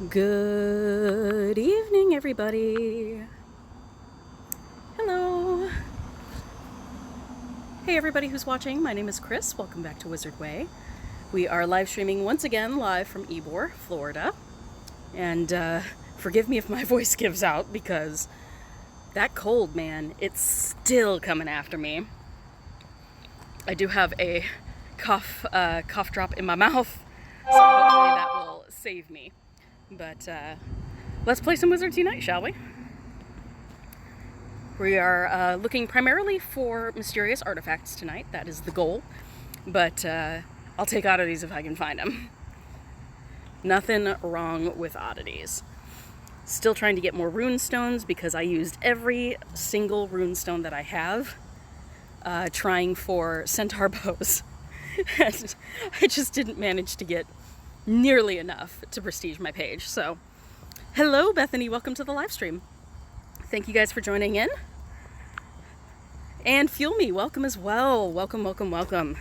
Good evening, everybody. Hello. Hey, everybody who's watching. My name is Chris. Welcome back to Wizard Way. We are live streaming once again live from Ybor, Florida. And forgive me if my voice gives out because that cold, man, it's still coming after me. I do have a cough drop in my mouth, so hopefully that will save me. But let's play some Wizards Unite, shall we? We are looking primarily for mysterious artifacts tonight. That is the goal. But I'll take oddities if I can find them. Nothing wrong with oddities. Still trying to get more rune stones because I used every single rune stone that I have trying for centaur bows. And I just didn't manage to get nearly enough to prestige my page. So, hello Bethany, welcome to the live stream. Thank you guys for joining in. And Fuel Me, welcome as well. Welcome, welcome, welcome.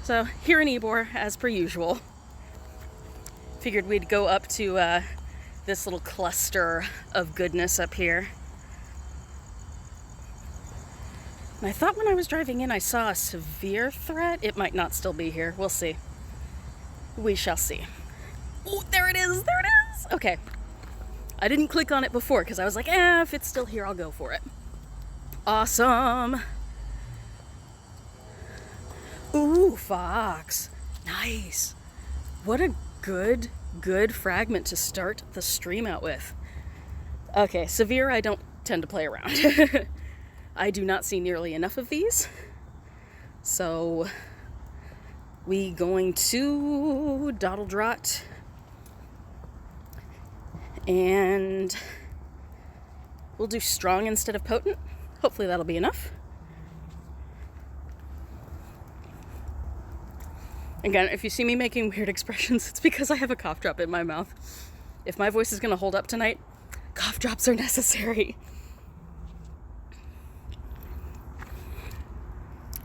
So, here in Ybor, as per usual, figured we'd go up to this little cluster of goodness up here. And I thought when I was driving in I saw a severe threat. It might not still be here. We'll see. We shall see. Oh, there it is! There it is! Okay. I didn't click on it before because I was like, if it's still here, I'll go for it. Awesome! Ooh, fox. Nice. What a good fragment to start the stream out with. Okay, severe I don't tend to play around. I do not see nearly enough of these. So we going to Doddledrot and we'll do strong instead of potent. Hopefully that'll be enough. Again, if you see me making weird expressions, it's because I have a cough drop in my mouth. If my voice is going to hold up tonight, cough drops are necessary.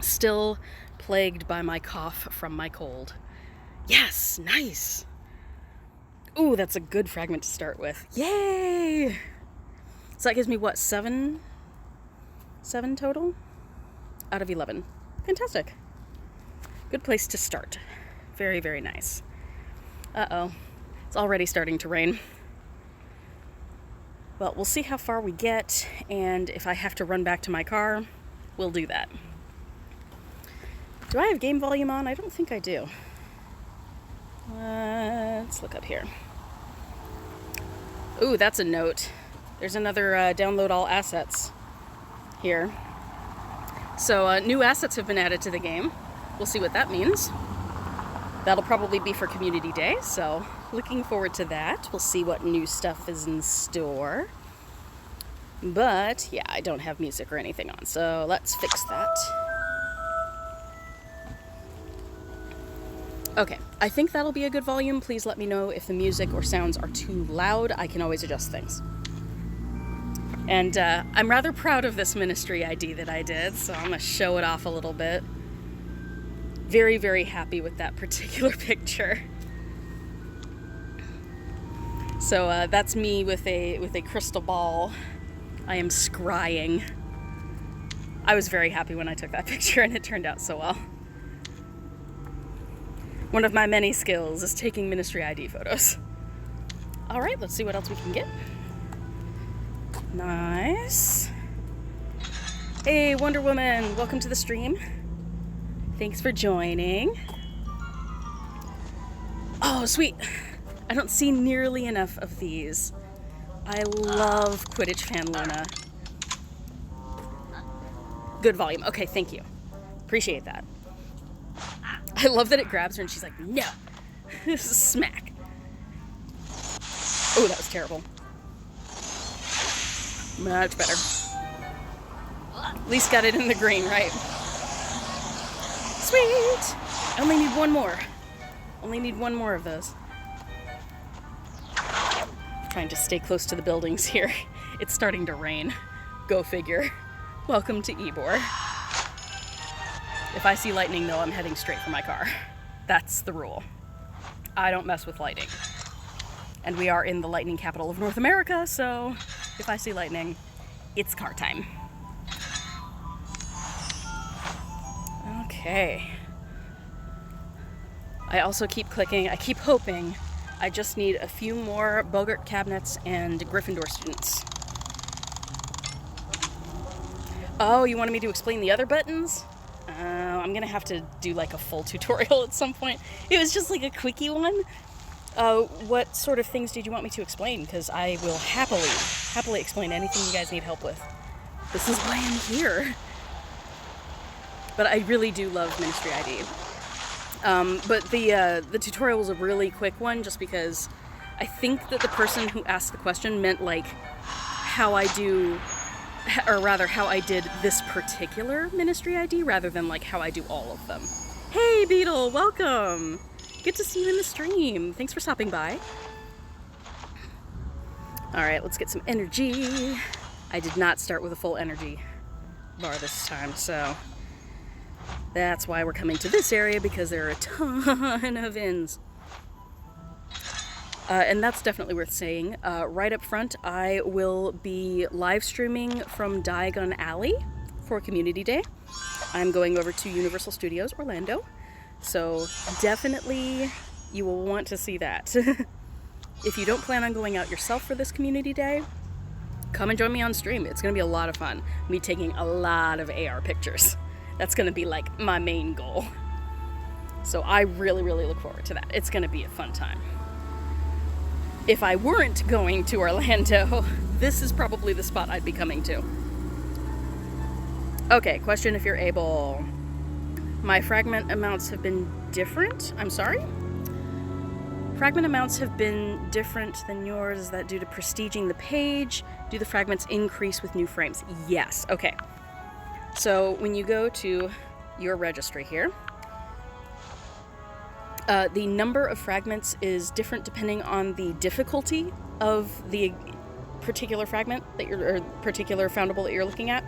Still plagued by my cough from my cold. Yes, nice. Ooh, that's a good fragment to start with. Yay! So that gives me what, 7 total? Out of 11. Fantastic. Good place to start. Very, very nice. Uh-oh. It's already starting to rain. Well, we'll see how far we get, and if I have to run back to my car, we'll do that. Do I have game volume on? I don't think I do. Let's look up here. Ooh, that's a note. There's another download all assets here. So new assets have been added to the game. We'll see what that means. That'll probably be for Community Day, so looking forward to that. We'll see what new stuff is in store. But, yeah, I don't have music or anything on, so let's fix that. Okay, I think that'll be a good volume. Please let me know if the music or sounds are too loud. I can always adjust things. And I'm rather proud of this ministry ID that I did, so I'm going to show it off a little bit. Very, very happy with that particular picture. So that's me with a crystal ball. I am scrying. I was very happy when I took that picture, and it turned out so well. One of my many skills is taking ministry ID photos. All right, let's see what else we can get. Nice. Hey, Wonder Woman, welcome to the stream. Thanks for joining. Oh, sweet. I don't see nearly enough of these. I love Quidditch Fan Luna. Good volume. Okay, thank you. Appreciate that. I love that it grabs her and she's like, no. This is smack. Oh, that was terrible. Much better. At least got it in the green, right? Sweet! I only need one more. Only need one more of those. Trying to stay close to the buildings here. It's starting to rain. Go figure. Welcome to Ybor. If I see lightning, though, I'm heading straight for my car. That's the rule. I don't mess with lightning. And we are in the lightning capital of North America, so if I see lightning, it's car time. Okay. I also keep clicking, I keep hoping. I just need a few more Bogart cabinets and Gryffindor students. Oh, you wanted me to explain the other buttons? I'm gonna have to do like a full tutorial at some point. It was just like a quickie one. What sort of things did you want me to explain? Because I will happily explain anything you guys need help with. This is why I'm here. But I really do love Ministry ID. But the tutorial was a really quick one just because I think that the person who asked the question meant like how I did this particular Ministry ID rather than like how I do all of them. Hey Beetle, welcome! Good to see you in the stream. Thanks for stopping by. Alright, let's get some energy. I did not start with a full energy bar this time, so that's why we're coming to this area, because there are a ton of inns. And that's definitely worth saying. Right up front, I will be live streaming from Diagon Alley for Community Day. I'm going over to Universal Studios Orlando, so definitely you will want to see that. If you don't plan on going out yourself for this Community Day, come and join me on stream. It's going to be a lot of fun. Me taking a lot of AR pictures. That's going to be like my main goal. So I really look forward to that. It's going to be a fun time. If I weren't going to Orlando, this is probably the spot I'd be coming to. Okay, question if you're able. My fragment amounts have been different? I'm sorry? Fragment amounts have been different than yours. Is that due to prestiging the page? Do the fragments increase with new frames? Yes. Okay. So when you go to your registry here, the number of fragments is different depending on the difficulty of the particular fragment that or particular foundable that you're looking at.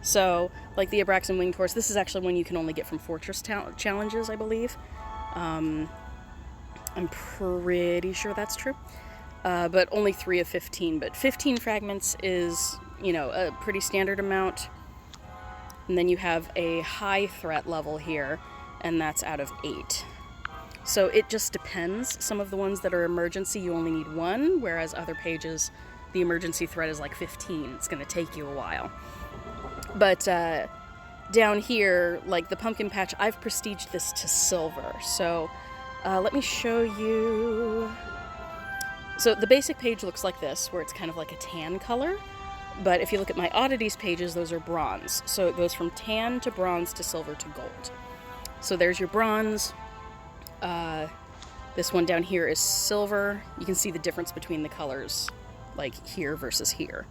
So, like the Abraxan Winged Horse, this is actually one you can only get from Fortress challenges, I believe. I'm pretty sure that's true. But only 3 of 15. But 15 fragments is, you know, a pretty standard amount. And then you have a high threat level here, and that's out of 8. So it just depends. Some of the ones that are emergency, you only need 1, whereas other pages, the emergency threat is like 15. It's going to take you a while. But down here, like the pumpkin patch, I've prestiged this to silver. So let me show you. So the basic page looks like this, where it's kind of like a tan color. But if you look at my Oddities pages, those are bronze. So it goes from tan to bronze to silver to gold. So there's your bronze. This one down here is silver. You can see the difference between the colors, like here versus here.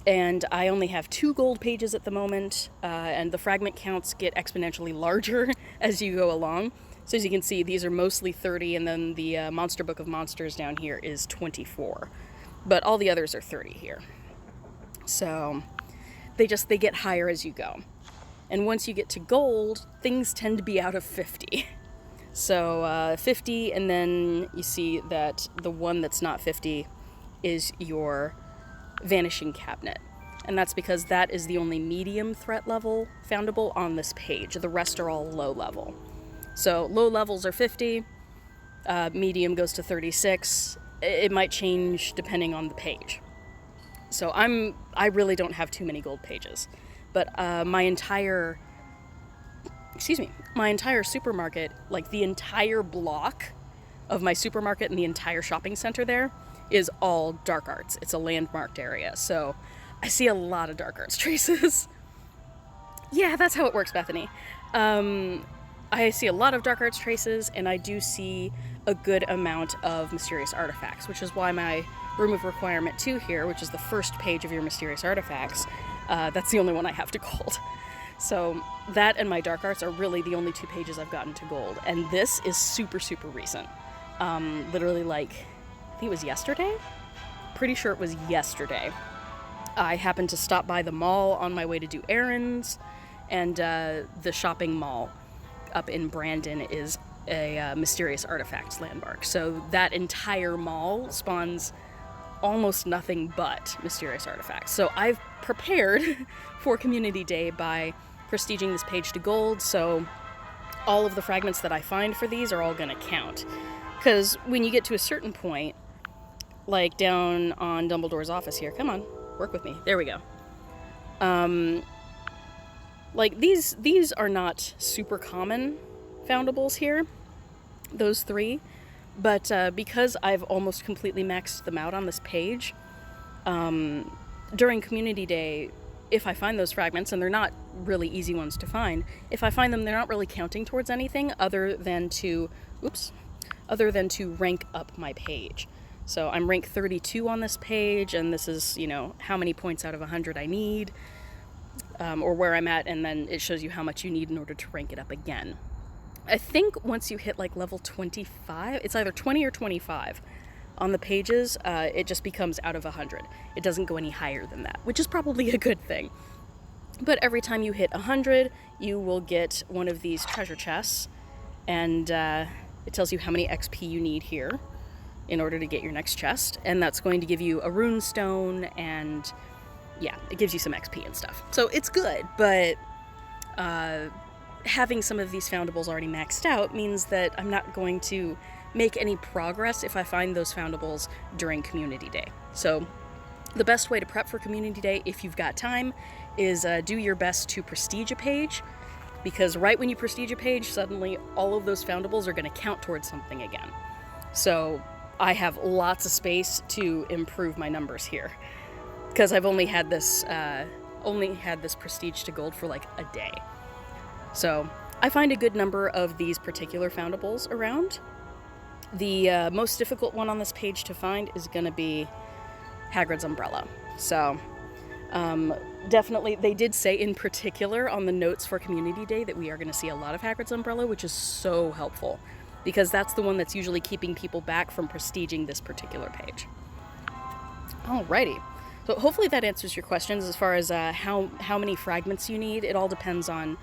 And I only have 2 gold pages at the moment, and the fragment counts get exponentially larger as you go along. So as you can see, these are mostly 30, and then the Monster Book of Monsters down here is 24. But all the others are 30 here. So they get higher as you go. And once you get to gold, things tend to be out of 50. So 50, and then you see that the one that's not 50 is your Vanishing Cabinet. And that's because that is the only medium threat level foundable on this page. The rest are all low level. So low levels are 50, medium goes to 36. It might change depending on the page. So I really don't have too many gold pages. But my entire supermarket, like the entire block of my supermarket and the entire shopping center there is all dark arts. It's a landmarked area, so I see a lot of dark arts traces. Yeah, that's how it works, Bethany. I see a lot of dark arts traces, and I do see a good amount of mysterious artifacts, which is why my Room of Requirement 2 here, which is the first page of your mysterious artifacts, that's the only one I have to gold. So that and my dark arts are really the only 2 pages I've gotten to gold. And this is super recent. Literally like, I think it was yesterday? Pretty sure it was yesterday. I happened to stop by the mall on my way to do errands, and the shopping mall up in Brandon is a mysterious artifacts landmark. So that entire mall spawns almost nothing but mysterious artifacts. So I've prepared for Community Day by prestiging this page to gold, so all of the fragments that I find for these are all going to count. Because when you get to a certain point, like down on Dumbledore's office here, come on, work with me, there we go. Like these are not super common foundables here, those three, but because I've almost completely maxed them out on this page, during Community Day, if I find those fragments, and they're not really easy ones to find, if I find them, they're not really counting towards anything other than to rank up my page. So I'm rank 32 on this page, and this is, you know, how many points out of 100 I need, or where I'm at, and then it shows you how much you need in order to rank it up again. I think once you hit like level 25, it's either 20 or 25 on the pages, it just becomes out of 100. It doesn't go any higher than that, which is probably a good thing. But every time you hit 100, you will get one of these treasure chests, and it tells you how many XP you need here in order to get your next chest, and that's going to give you a rune stone, and yeah, it gives you some XP and stuff. So it's good, but having some of these foundables already maxed out means that I'm not going to make any progress if I find those foundables during Community Day. So the best way to prep for Community Day, if you've got time, is do your best to prestige a page, because right when you prestige a page, suddenly all of those foundables are going to count towards something again. So I have lots of space to improve my numbers here, because I've only had this prestige to gold for like a day. So I find a good number of these particular foundables around. The most difficult one on this page to find is going to be Hagrid's umbrella. So definitely, they did say in particular on the notes for Community Day that we are going to see a lot of Hagrid's umbrella, which is so helpful, because that's the one that's usually keeping people back from prestiging this particular page. Alrighty. So hopefully that answers your questions as far as how many fragments you need. It all depends on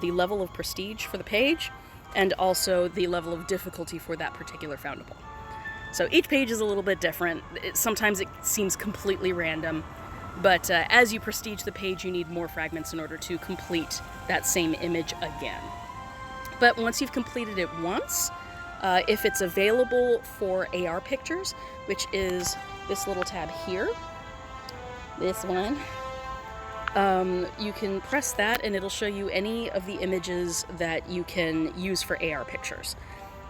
the level of prestige for the page, and also the level of difficulty for that particular foundable. So each page is a little bit different. Sometimes it seems completely random, but as you prestige the page, you need more fragments in order to complete that same image again. But once you've completed it once, if it's available for AR pictures, which is this little tab here, this one, you can press that and it'll show you any of the images that you can use for AR pictures.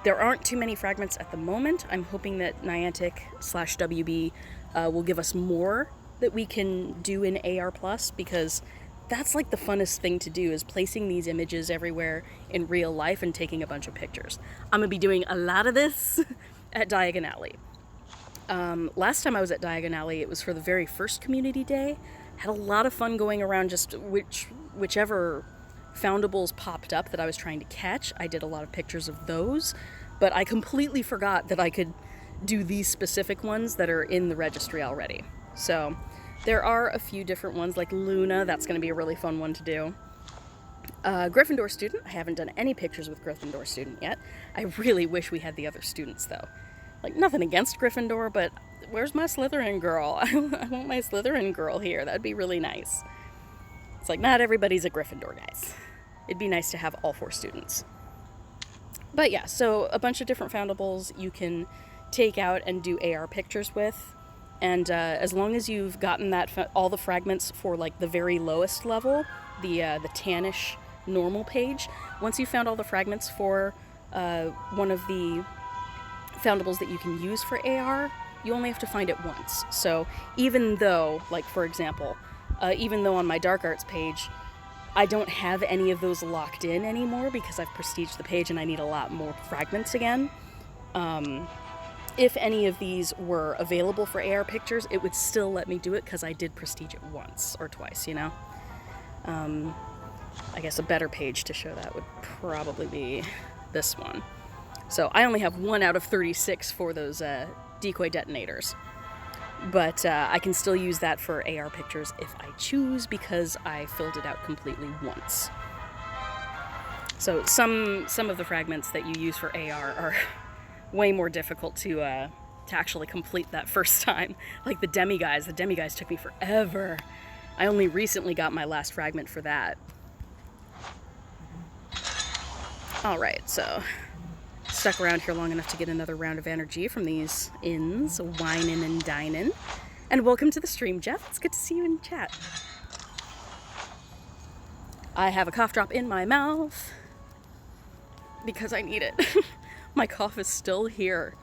There aren't too many fragments at the moment. I'm hoping that Niantic/WB will give us more that we can do in AR+, because that's like the funnest thing to do, is placing these images everywhere in real life and taking a bunch of pictures. I'm going to be doing a lot of this at Diagon Alley. Last time I was at Diagon Alley, it was for the very first Community Day. Had a lot of fun going around just whichever foundables popped up that I was trying to catch. I did a lot of pictures of those, but I completely forgot that I could do these specific ones that are in the registry already. So there are a few different ones, like Luna. That's going to be a really fun one to do. Gryffindor student. I haven't done any pictures with Gryffindor student yet. I really wish we had the other students, though. Like, nothing against Gryffindor, but where's my Slytherin girl? I want my Slytherin girl here. That'd be really nice. It's like, not everybody's a Gryffindor, guys. It'd be nice to have all 4 students. But yeah, so a bunch of different foundables you can take out and do AR pictures with. And as long as you've gotten all the fragments for like the very lowest level, the tannish normal page, once you've found all the fragments for one of the foundables that you can use for AR, you only have to find it once. So even though, like for example, even though on my Dark Arts page, I don't have any of those locked in anymore because I've prestiged the page and I need a lot more fragments again, if any of these were available for AR pictures, it would still let me do it because I did prestige it once or twice, you know? I guess a better page to show that would probably be this one. So I only have 1 out of 36 for those decoy detonators. But I can still use that for AR pictures if I choose, because I filled it out completely once. So some of the fragments that you use for AR are way more difficult to actually complete that first time. Like the demiguise. The demiguise took me forever. I only recently got my last fragment for that. Alright, so stuck around here long enough to get another round of energy from these inns, whinin' and dinin'. And welcome to the stream, Jeff. It's good to see you in chat. I have a cough drop in my mouth because I need it. My cough is still here.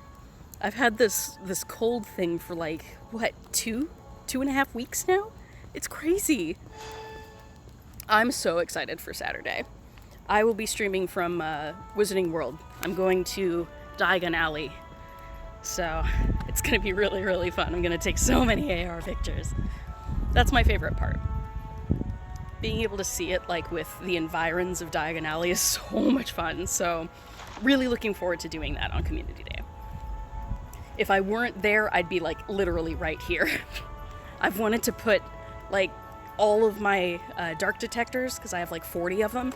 I've had this cold thing for like, what, two and a half weeks now? It's crazy. I'm so excited for Saturday. I will be streaming from Wizarding World. I'm going to Diagon Alley. So it's going to be really, really fun. I'm going to take so many AR pictures. That's my favorite part. Being able to see it like with the environs of Diagon Alley is so much fun. So really looking forward to doing that on Community Day. If I weren't there, I'd be like literally right here. I've wanted to put like all of my dark detectors, because I have like 40 of them.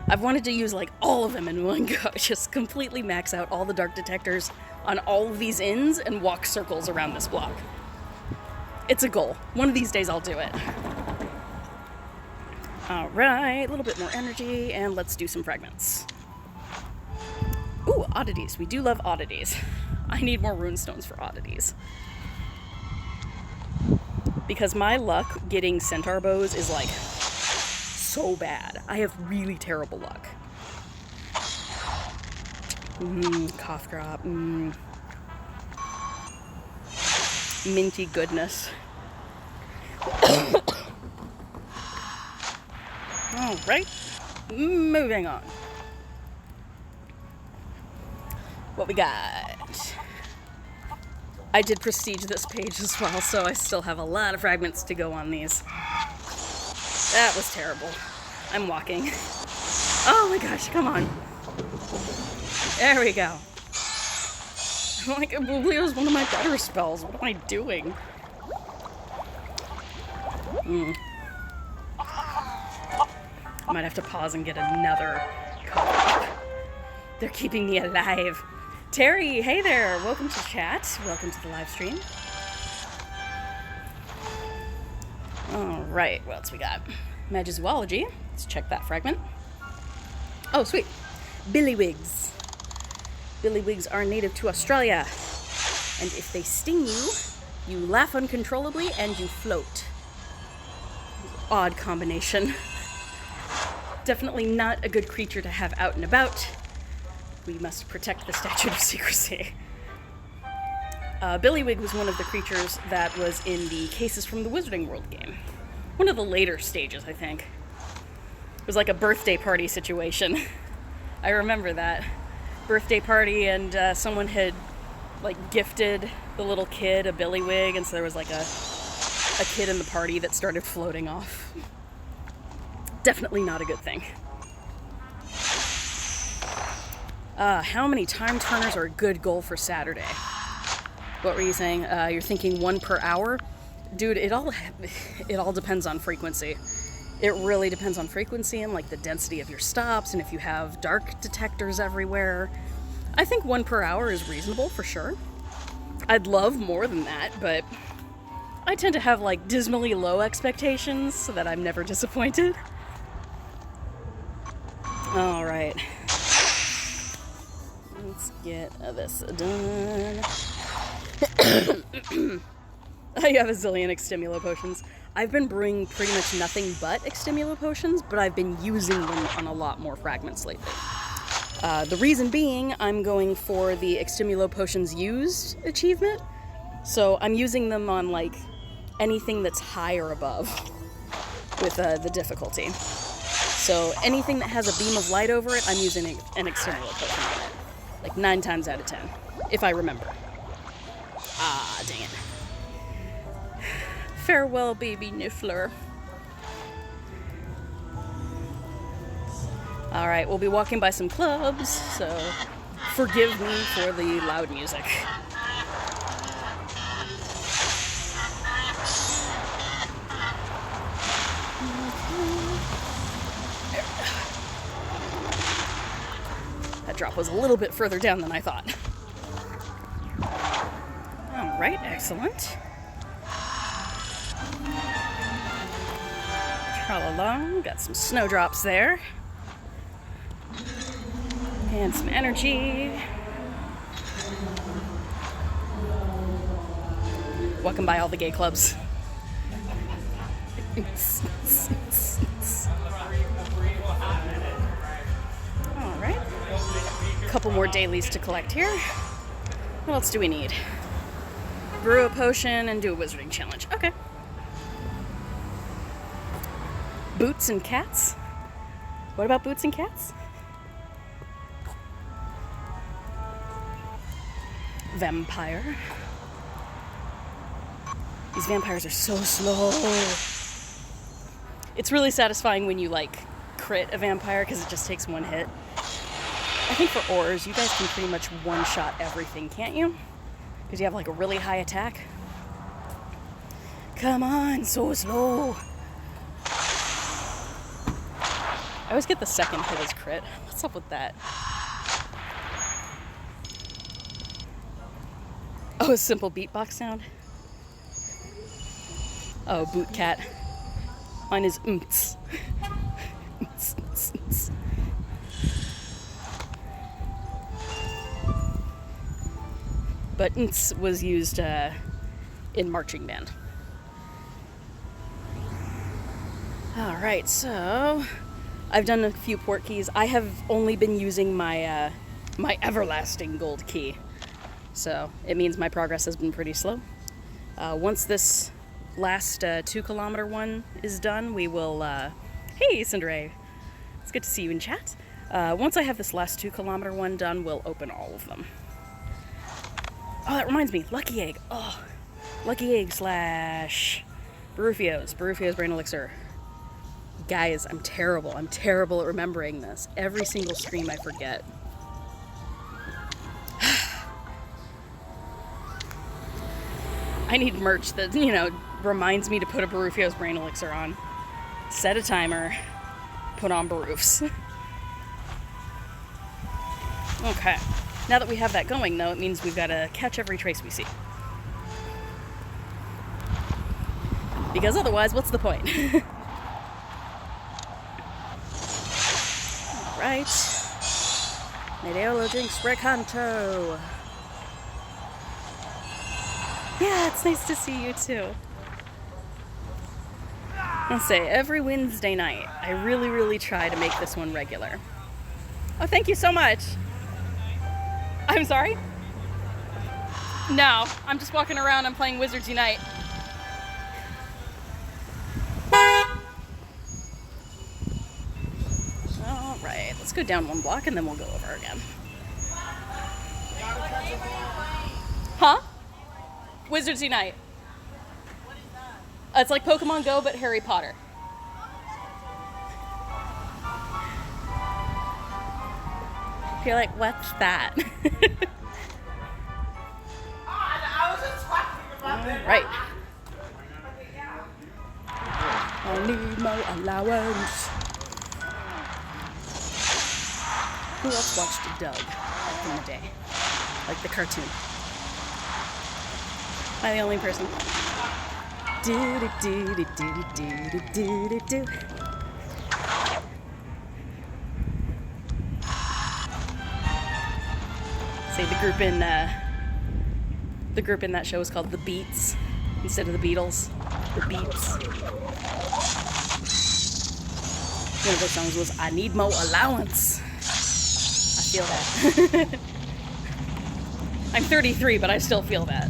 I've wanted to use like all of them in one go, just completely max out all the dark detectors on all of these inns and walk circles around this block. It's a goal. One of these days I'll do it. All right, a little bit more energy, and let's do some fragments. Ooh, oddities. We do love oddities. I need more runestones for oddities. Because my luck getting centaur bows is like so bad. I have really terrible luck. Cough drop. Minty goodness. Alright, moving on. What we got? I did prestige this page as well, so I still have a lot of fragments to go on these. That was terrible. I'm walking. Oh my gosh, come on. There we go. Like, Oblivion was one of my better spells. What am I doing? I might have to pause and get another cough. They're keeping me alive. Terry, hey there. Welcome to chat. Welcome to the live stream. All right, what else we got? Magizoology. Let's check that fragment. Oh, sweet. Billywigs. Billywigs are native to Australia. And if they sting you, you laugh uncontrollably and you float. Odd combination. Definitely not a good creature to have out and about. We must protect the statute of secrecy. Billywig was one of the creatures that was in the Cases from the Wizarding World game. One of the later stages, I think. It was like a birthday party situation. I remember that. Birthday party, and someone had like gifted the little kid a billywig, and so there was like a kid in the party that started floating off. Definitely not a good thing. How many time turners are a good goal for Saturday? What were you saying? You're thinking 1 per hour? Dude, it all depends on frequency. It really depends on frequency and like the density of your stops, and if you have dark detectors everywhere. I think 1 per hour is reasonable for sure. I'd love more than that, but I tend to have like dismally low expectations so that I'm never disappointed. All right. Let's get this done. You have a zillion extimulo potions. I've been brewing pretty much nothing but extimulo potions, but I've been using them on a lot more fragments lately. The reason being, I'm going for the extimulo potions used achievement, so I'm using them on like anything that's high or above with the difficulty. So anything that has a beam of light over it, I'm using an extimulo potion on it. Like 9 times out of 10, if I remember. Ah, dang it. Farewell, baby Niffler. Alright, we'll be walking by some clubs, so forgive me for the loud music. That drop was a little bit further down than I thought. All right, excellent. Trawl along, got some snowdrops there. And some energy. Walking by all the gay clubs. Alright. A couple more dailies to collect here. What else do we need? Brew a potion and do a wizarding challenge. Okay. Boots and cats? What about boots and cats? Vampire. These vampires are so slow. It's really satisfying when you like crit a vampire because it just takes one hit. I think for ores, you guys can pretty much one-shot everything, can't you? Because you have like a really high attack. Come on, so slow. I always get the second hit as crit. What's up with that? Oh, a simple beatbox sound. Oh, boot cat. Mine is umts. But umts was used in marching band. All right, so I've done a few port keys. I have only been using my my everlasting gold key. So it means my progress has been pretty slow. Once this last 2 kilometer one is done, we will, hey Cinderay, it's good to see you in chat. Once I have this last 2 kilometer one done, we'll open all of them. Oh, that reminds me, Lucky Egg. Oh, Lucky Egg / Barufio's Brain Elixir. Guys, I'm terrible at remembering this. Every single stream I forget. I need merch that, you know, reminds me to put a Barufio's Brain Elixir on. Set a timer, put on Barufs. Okay. Now that we have that going, though, it means we've got to catch every trace we see. Because otherwise, what's the point? Alright. Medeolo drinks Recanto. Yeah, it's nice to see you too. I'll say, every Wednesday night, I really try to make this one regular. Oh, thank you so much. I'm sorry? No, I'm just walking around and playing Wizards Unite. Alright, let's go down 1 block and then we'll go over again. Huh? Wizards Unite. What is that? It's like Pokemon Go, but Harry Potter. You're like, what's that? I was just talking about that. Right. I need more allowance. Who else watched Doug back in the day? Like the cartoon. Am I the only person? Do do do do do do do do do. Say the group in that show was called the Beats instead of the Beatles. The Beats. One of their songs was "I Need More Allowance." I feel that. I'm 33, but I still feel that.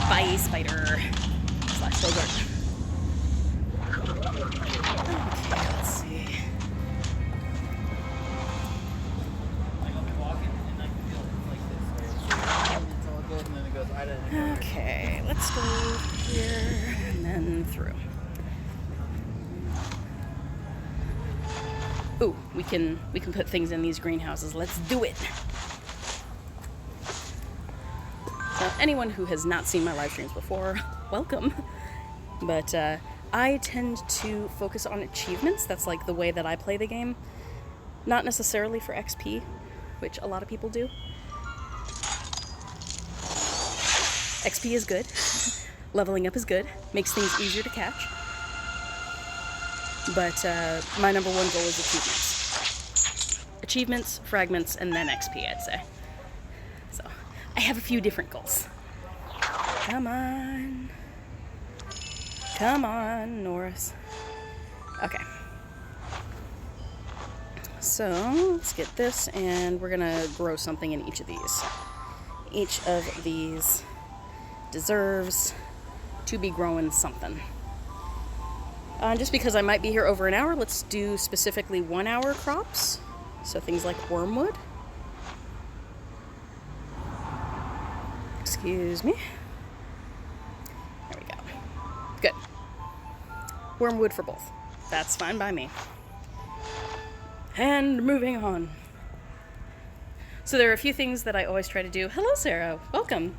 Spy spider / Bogart. Okay, let's see. Okay, let's go here and then through. Ooh, we can put things in these greenhouses. Let's do it. So anyone who has not seen my live streams before, welcome. But I tend to focus on achievements. That's like the way that I play the game. Not necessarily for XP, which a lot of people do. XP is good. Leveling up is good. Makes things easier to catch. But my number one goal is achievements. Achievements, fragments, and then XP, I'd say. So, I have a few different goals. Come on. Come on, Norris. Okay. So, let's get this, and we're gonna grow something in each of these. Each of these deserves to be growing something. Just because I might be here over an hour, let's do specifically 1 hour crops. So things like wormwood. Excuse me. There we go. Good. Wormwood for both. That's fine by me. And moving on. So there are a few things that I always try to do. Hello, Sarah. Welcome.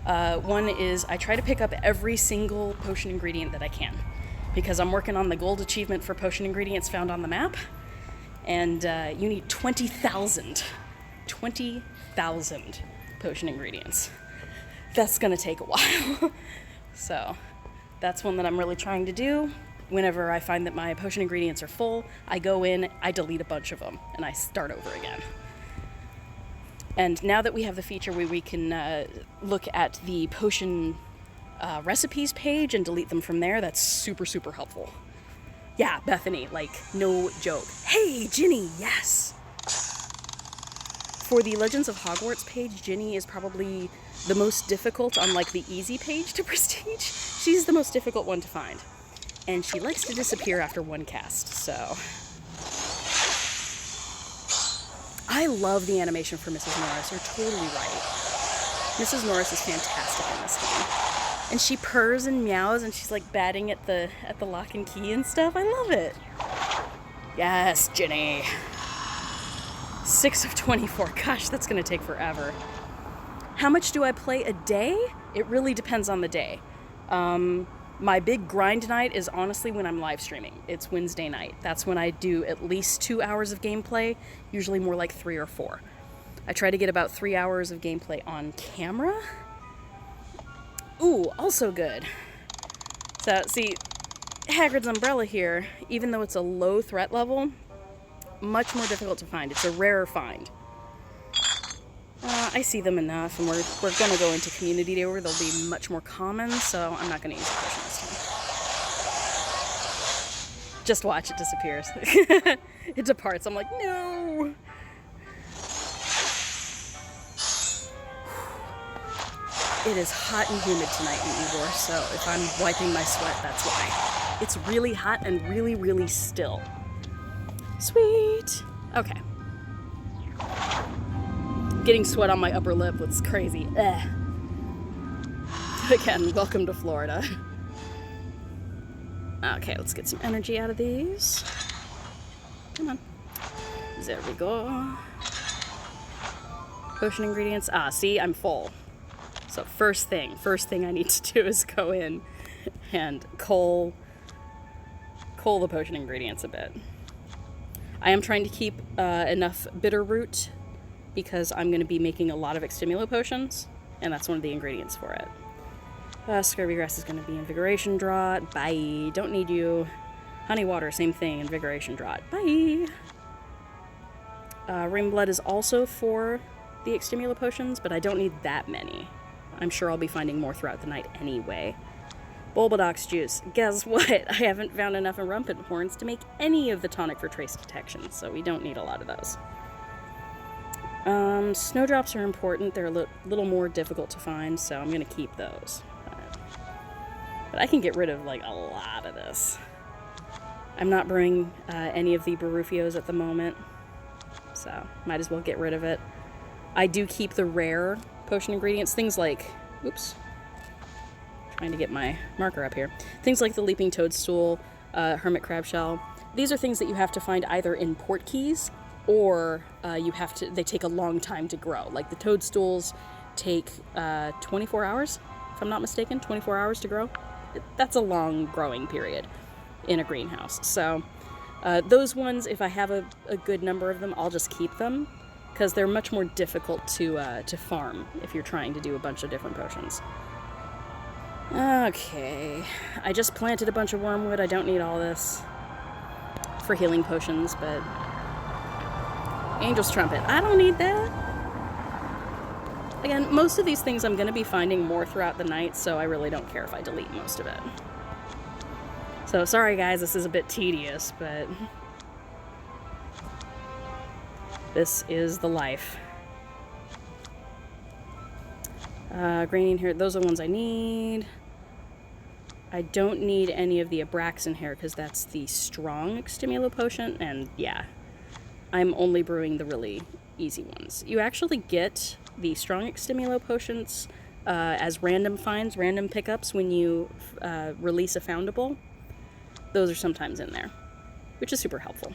One is I try to pick up every single potion ingredient that I can, because I'm working on the gold achievement for potion ingredients found on the map, and you need 20,000 potion ingredients. That's gonna take a while. So that's one that I'm really trying to do. Whenever I find that my potion ingredients are full, I go in, I delete a bunch of them, and I start over again. And now that we have the feature where we can look at the potion recipes page and delete them from there, that's super, super helpful. Yeah, Bethany, like, no joke. Hey, Ginny, yes! For the Legends of Hogwarts page, Ginny is probably the most difficult on, like, the easy page to prestige. She's the most difficult one to find. And she likes to disappear after one cast, so... I love the animation for Mrs. Norris. You're totally right. Mrs. Norris is fantastic in this game. And she purrs and meows, and she's like batting at the lock and key and stuff. I love it. Yes, Ginny. 6 of 24. Gosh, that's gonna take forever. How much do I play a day? It really depends on the day. My big grind night is honestly when I'm live streaming. It's Wednesday night. That's when I do at least 2 hours of gameplay, usually more like 3 or 4. I try to get about 3 hours of gameplay on camera. Ooh, also good. So, see, Hagrid's Umbrella here, even though it's a low threat level, much more difficult to find. It's a rarer find. I see them enough, and we're gonna go into Community Day where they'll be much more common, so I'm not gonna use the potion this time. Just watch, it disappears. It departs. I'm like, no! It is hot and humid tonight in Ybor, so if I'm wiping my sweat, that's why. It's really hot and really, really still. Sweet! Okay. Getting sweat on my upper lip was crazy. Ugh. Again, welcome to Florida. Okay, let's get some energy out of these. Come on. There we go. Potion ingredients. Ah, see, I'm full. So first thing I need to do is go in and cull the potion ingredients a bit. I am trying to keep enough bitter root because I'm going to be making a lot of extimulo potions, and that's one of the ingredients for it. Scurvy grass is going to be invigoration draught. Bye. Don't need you. Honey water, same thing. Invigoration draught. Bye. Rain blood is also for the extimulo potions, but I don't need that many. I'm sure I'll be finding more throughout the night anyway. Bulbadox juice. Guess what? I haven't found enough Rumpet horns to make any of the tonic for trace detection, so we don't need a lot of those. Snowdrops are important. They're a little more difficult to find, so I'm going to keep those. But I can get rid of, like, a lot of this. I'm not brewing any of the Barufios at the moment, so might as well get rid of it. I do keep the rare potion ingredients, things like, oops, trying to get my marker up here. Things like the Leaping Toadstool, Hermit Crab Shell. These are things that you have to find either in port keys or they take a long time to grow. Like the toadstools, take 24 hours, if I'm not mistaken, 24 hours to grow. That's a long growing period in a greenhouse. So those ones, if I have a good number of them, I'll just keep them, because they're much more difficult to farm if you're trying to do a bunch of different potions. Okay, I just planted a bunch of wormwood. I don't need all this for healing potions, but Angel's Trumpet, I don't need that. Again, most of these things I'm going to be finding more throughout the night, so I really don't care if I delete most of it. So sorry guys, this is a bit tedious, but this is the life. Graining hair, those are the ones I need. I don't need any of the Abraxan hair because that's the strong Extimulo potion, and yeah, I'm only brewing the really easy ones. You actually get the strong Extimulo potions as random finds, random pickups when you release a foundable. Those are sometimes in there, which is super helpful.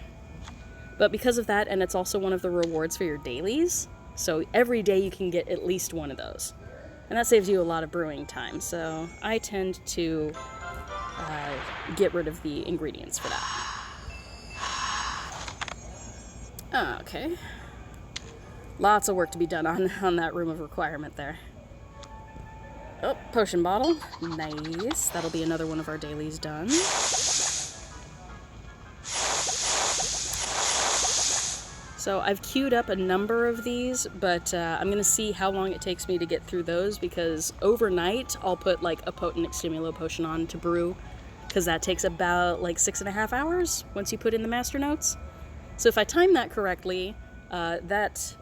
But because of that, and it's also one of the rewards for your dailies, so every day you can get at least one of those. And that saves you a lot of brewing time, so I tend to get rid of the ingredients for that. Okay. Lots of work to be done on that room of requirement there. Oh, potion bottle. Nice. That'll be another one of our dailies done. So I've queued up a number of these, but I'm going to see how long it takes me to get through those, because overnight I'll put like a potent Extimulo potion on to brew, because that takes about like 6.5 hours once you put in the master notes. So if I time that correctly, that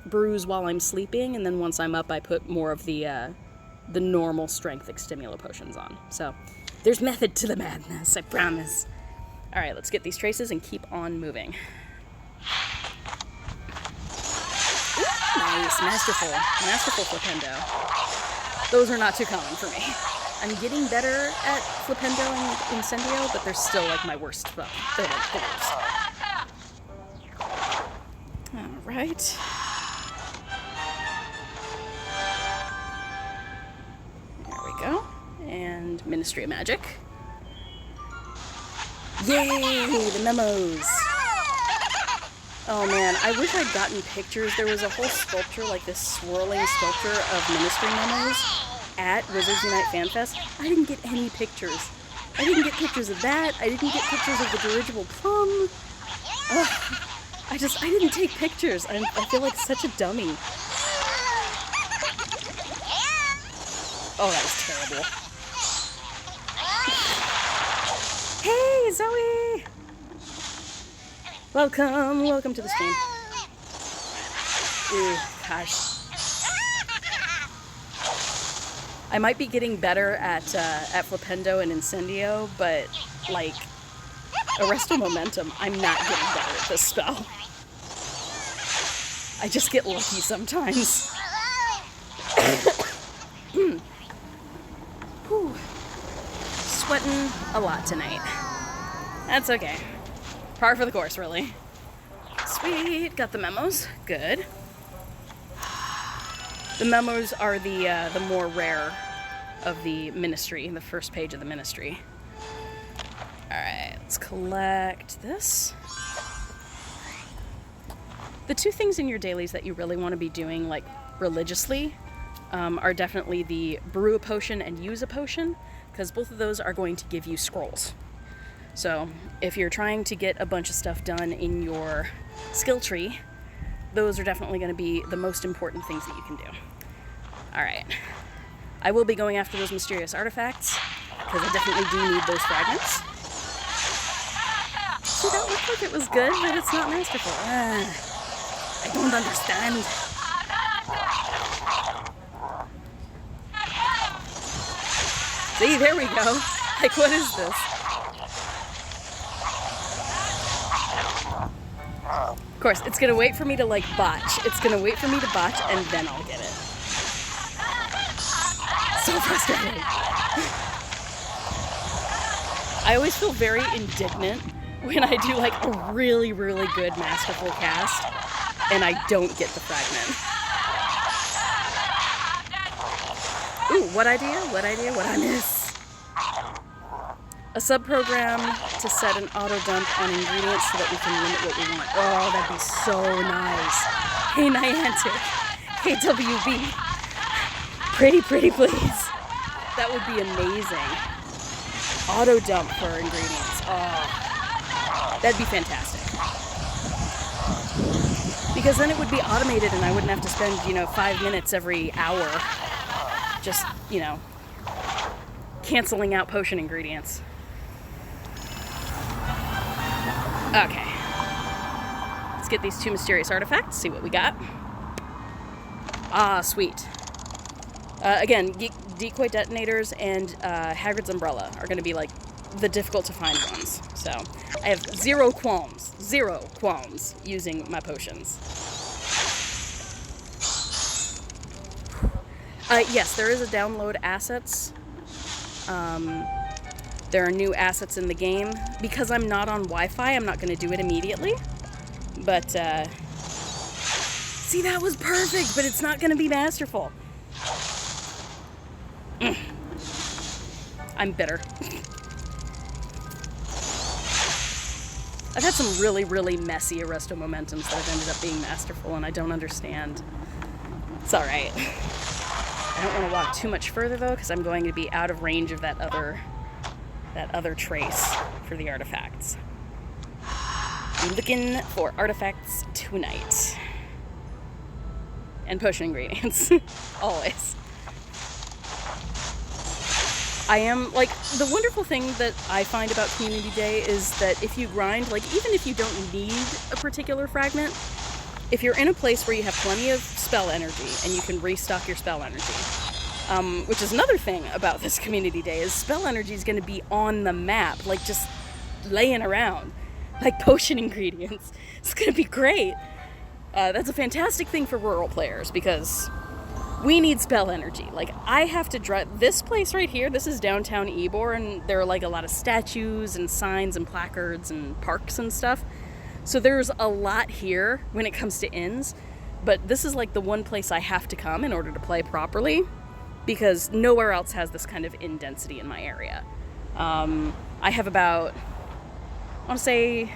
brews while I'm sleeping, and then once I'm up I put more of the normal strength Extimulo potions on. So there's method to the madness, I promise. Alright, let's get these traces and keep on moving. Nice, masterful Flipendo. Those are not too common for me. I'm getting better at Flipendo and Incendio, but they're still like my worst stuff. They're like the worst. Alright. There we go. And Ministry of Magic. Yay! The memos! Oh man, I wish I'd gotten pictures. There was a whole sculpture, like this swirling sculpture of Ministry memos at Wizards Unite FanFest. I didn't get any pictures. I didn't get pictures of that. I didn't get pictures of the dirigible plum. Ugh. I didn't take pictures. I feel like such a dummy. Oh, that was terrible. Hey, Zoe! Welcome to the stream. Ooh, gosh. I might be getting better at Flipendo and Incendio, but like Arresto Momentum, I'm not getting better at this spell. I just get lucky sometimes. Whew. Sweating a lot tonight. That's okay. Par for the course, really. Sweet, got the memos. Good. The memos are the more rare of the ministry, the first page of the ministry. Alright, let's collect this. The two things in your dailies that you really want to be doing, like, religiously, are definitely the brew a potion and use a potion, because both of those are going to give you scrolls. So, if you're trying to get a bunch of stuff done in your skill tree, those are definitely going to be the most important things that you can do. Alright. I will be going after those mysterious artifacts, because I definitely do need those fragments. See, that looked like it was good, but it's not masterful. I don't understand. See, there we go. Like, what is this? Of course, it's gonna wait for me to, like, botch. It's gonna wait for me to botch, and then I'll get it. So frustrating. I always feel very indignant when I do, like, a really, really good masterful cast, and I don't get the fragment. Ooh, what idea? What idea? What I miss? A subprogram to set an auto dump on ingredients so that we can limit what we want. Oh, that'd be so nice. Hey, Niantic. Hey, WB. Pretty, please. That would be amazing. Auto dump for ingredients. Oh, that'd be fantastic. Because then it would be automated and I wouldn't have to spend, 5 minutes every hour just, canceling out potion ingredients. Okay. Let's get these 2 mysterious artifacts, see what we got. Ah, sweet. Again, decoy detonators and Hagrid's umbrella are going to be like the difficult to find ones. So I have zero qualms using my potions. Yes, there is a download assets. There are new assets in the game. Because I'm not on Wi-Fi, I'm not going to do it immediately. But, see, that was perfect, but it's not going to be masterful. I'm bitter. I've had some really, really messy Arresto Momentums that have ended up being masterful, and I don't understand. It's alright. I don't want to walk too much further, though, because I'm going to be out of range of that other trace for the artifacts. I'm looking for artifacts tonight. And potion ingredients. Always. I am, the wonderful thing that I find about Community Day is that if you grind, even if you don't need a particular fragment, if you're in a place where you have plenty of spell energy and you can restock your spell energy, which is another thing about this Community Day, is spell energy is going to be on the map, just laying around, like potion ingredients. It's going to be great. That's a fantastic thing for rural players because we need spell energy. I have to drive this place right here. This is downtown Ybor, and there are a lot of statues and signs and placards and parks and stuff. So there's a lot here when it comes to inns, but this is the one place I have to come in order to play properly because nowhere else has this kind of inn density in my area. I have about, I want to say,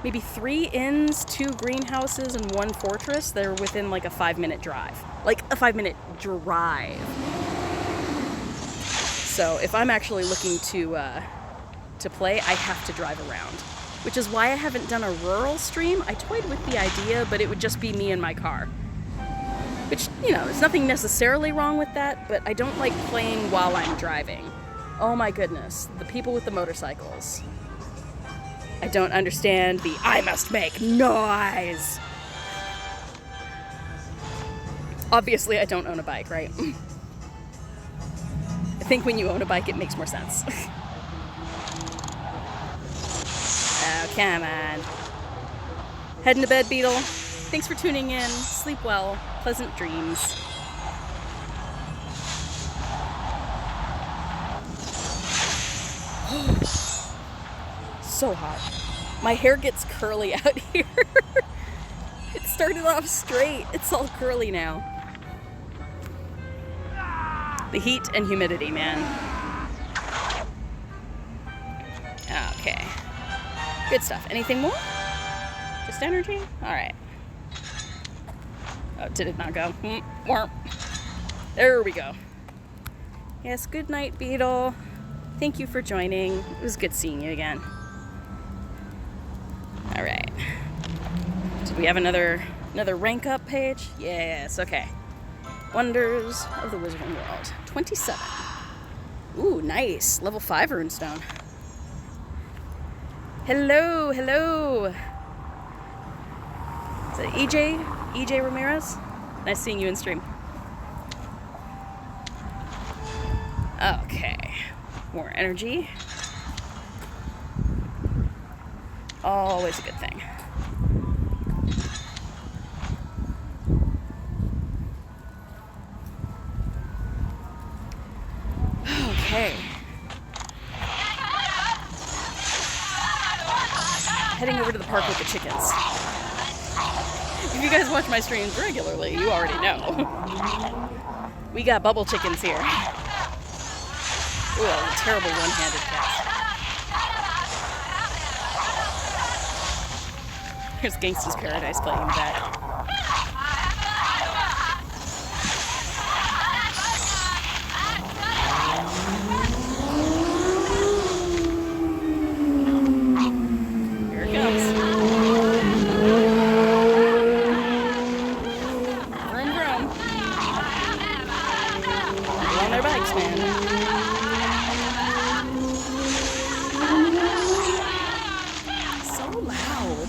maybe 3 inns, 2 greenhouses, and 1 fortress. They're within a 5-minute drive. A 5-minute drive. So if I'm actually looking to play, I have to drive around. Which is why I haven't done a rural stream. I toyed with the idea, but it would just be me and my car. Which, there's nothing necessarily wrong with that, but I don't like playing while I'm driving. Oh my goodness, the people with the motorcycles. I don't understand the I must make noise. Obviously, I don't own a bike, right? I think when you own a bike, it makes more sense. Oh, come on. Heading to bed, Beetle. Thanks for tuning in. Sleep well. Pleasant dreams. So hot. My hair gets curly out here. It started off straight. It's all curly now. The heat and humidity, man. Okay. Good stuff. Anything more? Just energy? Alright. Oh, did it not go? There we go. Yes, good night, Beetle. Thank you for joining. It was good seeing you again. Alright. Did we have another rank up page? Yes, okay. Wonders of the Wizarding World. 27. Ooh, nice. Level 5 runestone. Hello. Is it EJ? EJ Ramirez? Nice seeing you in stream. Okay. More energy. Always a good thing. Okay. Heading over to the park with the chickens. If you guys watch my streams regularly, you already know. We got bubble chickens here. Ooh, that was a terrible one-handed cast. Here's Gangsta's Paradise playing in the back. Here it comes. Vroom, vroom. They're on their bikes, man. So loud.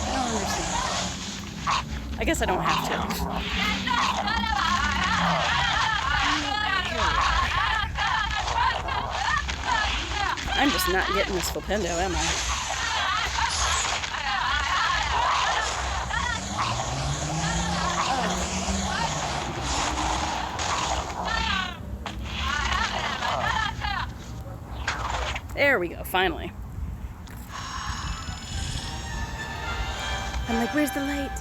I don't understand. I guess I don't have to. I'm just not getting this flipendo, am I? There we go, finally. I'm like, where's the light?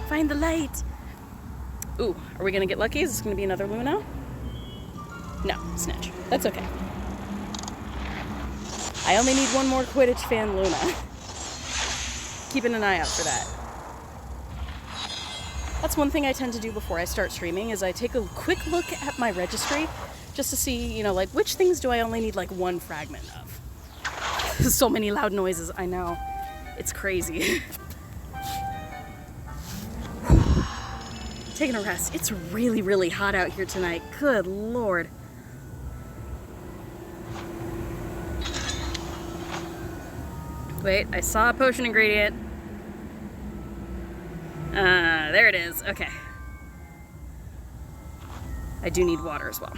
Find the light. Ooh, are we gonna get lucky? Is this gonna be another Luna? No, snatch. That's okay. I only need one more Quidditch fan Luna. Keeping an eye out for that. That's one thing I tend to do before I start streaming, is I take a quick look at my registry just to see, you know, like, which things do I only need like one fragment of. So many loud noises, I know. It's crazy. Taking a rest. It's really, really hot out here tonight. Good Lord. Wait, I saw a potion ingredient. There it is. Okay. I do need water as well.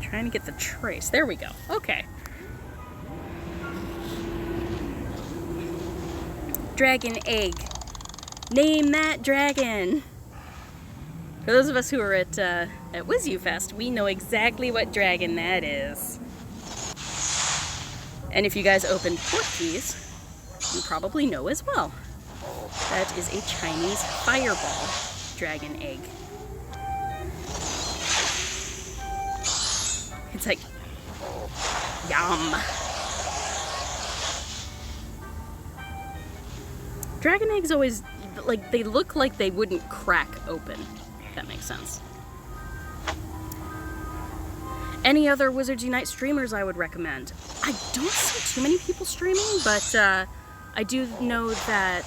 Trying to get the trace. There we go. Okay. Dragon egg. Name that dragon. For those of us who are at WizU Fest, we know exactly what dragon that is. And if you guys opened Portkeys, you probably know as well. That is a Chinese fireball dragon egg. It's like, yum. Dragon eggs always, like, they look like they wouldn't crack open, if that makes sense. Any other Wizards Unite streamers I would recommend? I don't see too many people streaming, but I do know that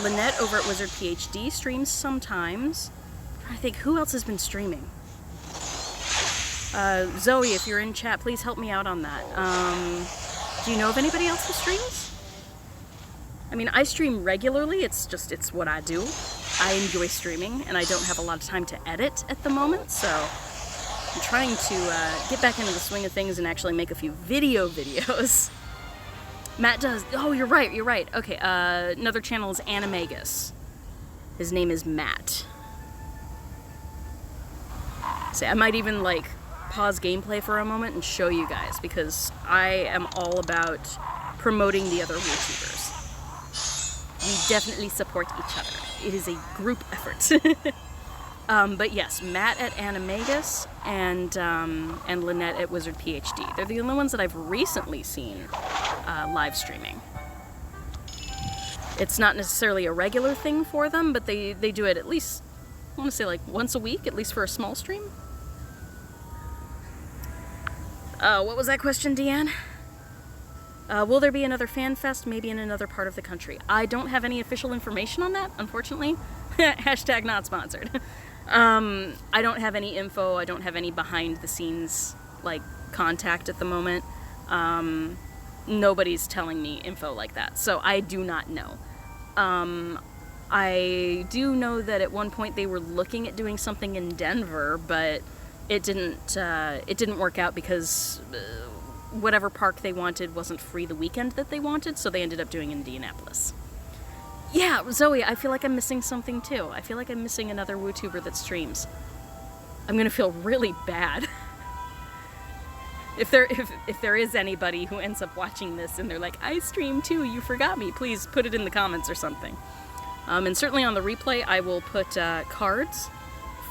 Lynette over at Wizard PhD streams sometimes. I think, who else has been streaming? Zoe, if you're in chat, please help me out on that. Do you know of anybody else who streams? I mean, I stream regularly, it's what I do. I enjoy streaming, and I don't have a lot of time to edit at the moment, so I'm trying to get back into the swing of things and actually make a few videos. Matt does. Oh, you're right. Okay, another channel is Animagus. His name is Matt. So I might even, like, pause gameplay for a moment and show you guys, because I am all about promoting the other YouTubers. We definitely support each other. It is a group effort. But yes, Matt at Animagus and Lynette at Wizard PhD. They're the only ones that I've recently seen live streaming. It's not necessarily a regular thing for them, but they do it at least, I want to say, like, once a week, at least for a small stream. What was that question, Deanne? Will there be another fan fest, maybe in another part of the country? I don't have any official information on that, unfortunately. Hashtag not sponsored. I don't have any info. I don't have any behind the scenes, like, contact at the moment. Nobody's telling me info like that, so I do not know. I do know that at one point they were looking at doing something in Denver, but it didn't work out because whatever park they wanted wasn't free the weekend that they wanted, so they ended up doing Indianapolis. Yeah, Zoe, I feel like I'm missing something too. I feel like I'm missing another WooTuber that streams. I'm gonna feel really bad. If there is anybody who ends up watching this and they're like, I stream too, you forgot me, please put it in the comments or something. And certainly on the replay, I will put cards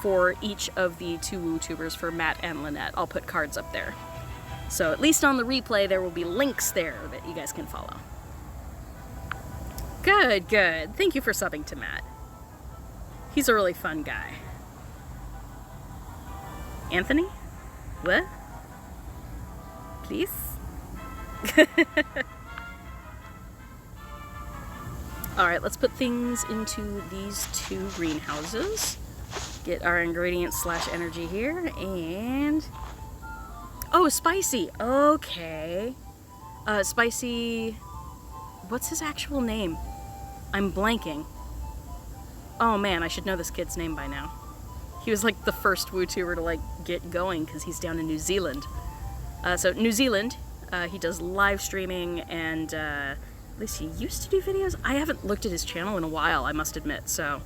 for each of the 2 WooTubers, for Matt and Lynette. I'll put cards up there. So at least on the replay, there will be links there that you guys can follow. Good, good. Thank you for subbing to Matt. He's a really fun guy. Anthony? What? Please? Alright, let's put things into these 2 greenhouses. Get our ingredients / energy here, and... Oh, Spicy! Okay. Spicy... What's his actual name? I'm blanking. Oh man, I should know this kid's name by now. He was like the first WooTuber to like get going because he's down in New Zealand. So New Zealand, he does live streaming, and at least he used to do videos. I haven't looked at his channel in a while, I must admit, so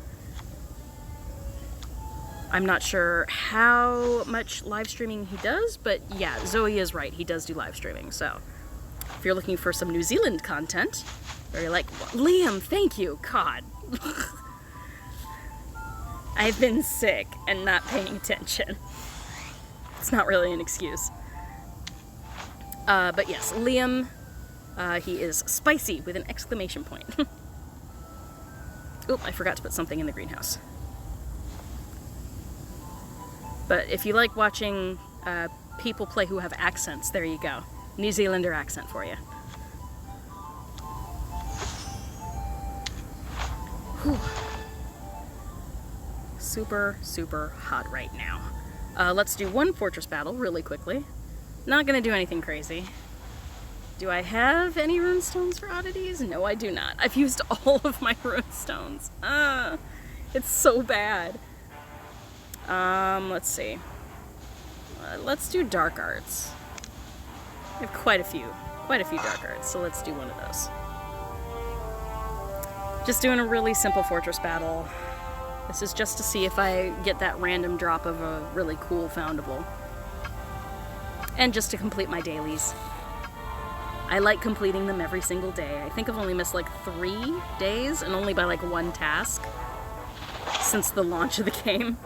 I'm not sure how much live streaming he does, but yeah, Zoe is right, he does do live streaming. So if you're looking for some New Zealand content, or you're like, Liam, thank you, God. I've been sick and not paying attention. It's not really an excuse. But yes, Liam, he is spicy with an exclamation point. Oop, I forgot to put something in the greenhouse. But if you like watching people play who have accents, there you go. New Zealander accent for you. Whew. Super, super hot right now. Let's do 1 fortress battle really quickly. Not gonna do anything crazy. Do I have any runestones for oddities? No, I do not. I've used all of my runestones. It's so bad. Let's see. Let's do dark arts. I have quite a few dark arts, so let's do one of those. Just doing a really simple fortress battle. This is just to see if I get that random drop of a really cool foundable. And just to complete my dailies. I like completing them every single day. I think I've only missed like 3 days, and only by like 1 task since the launch of the game.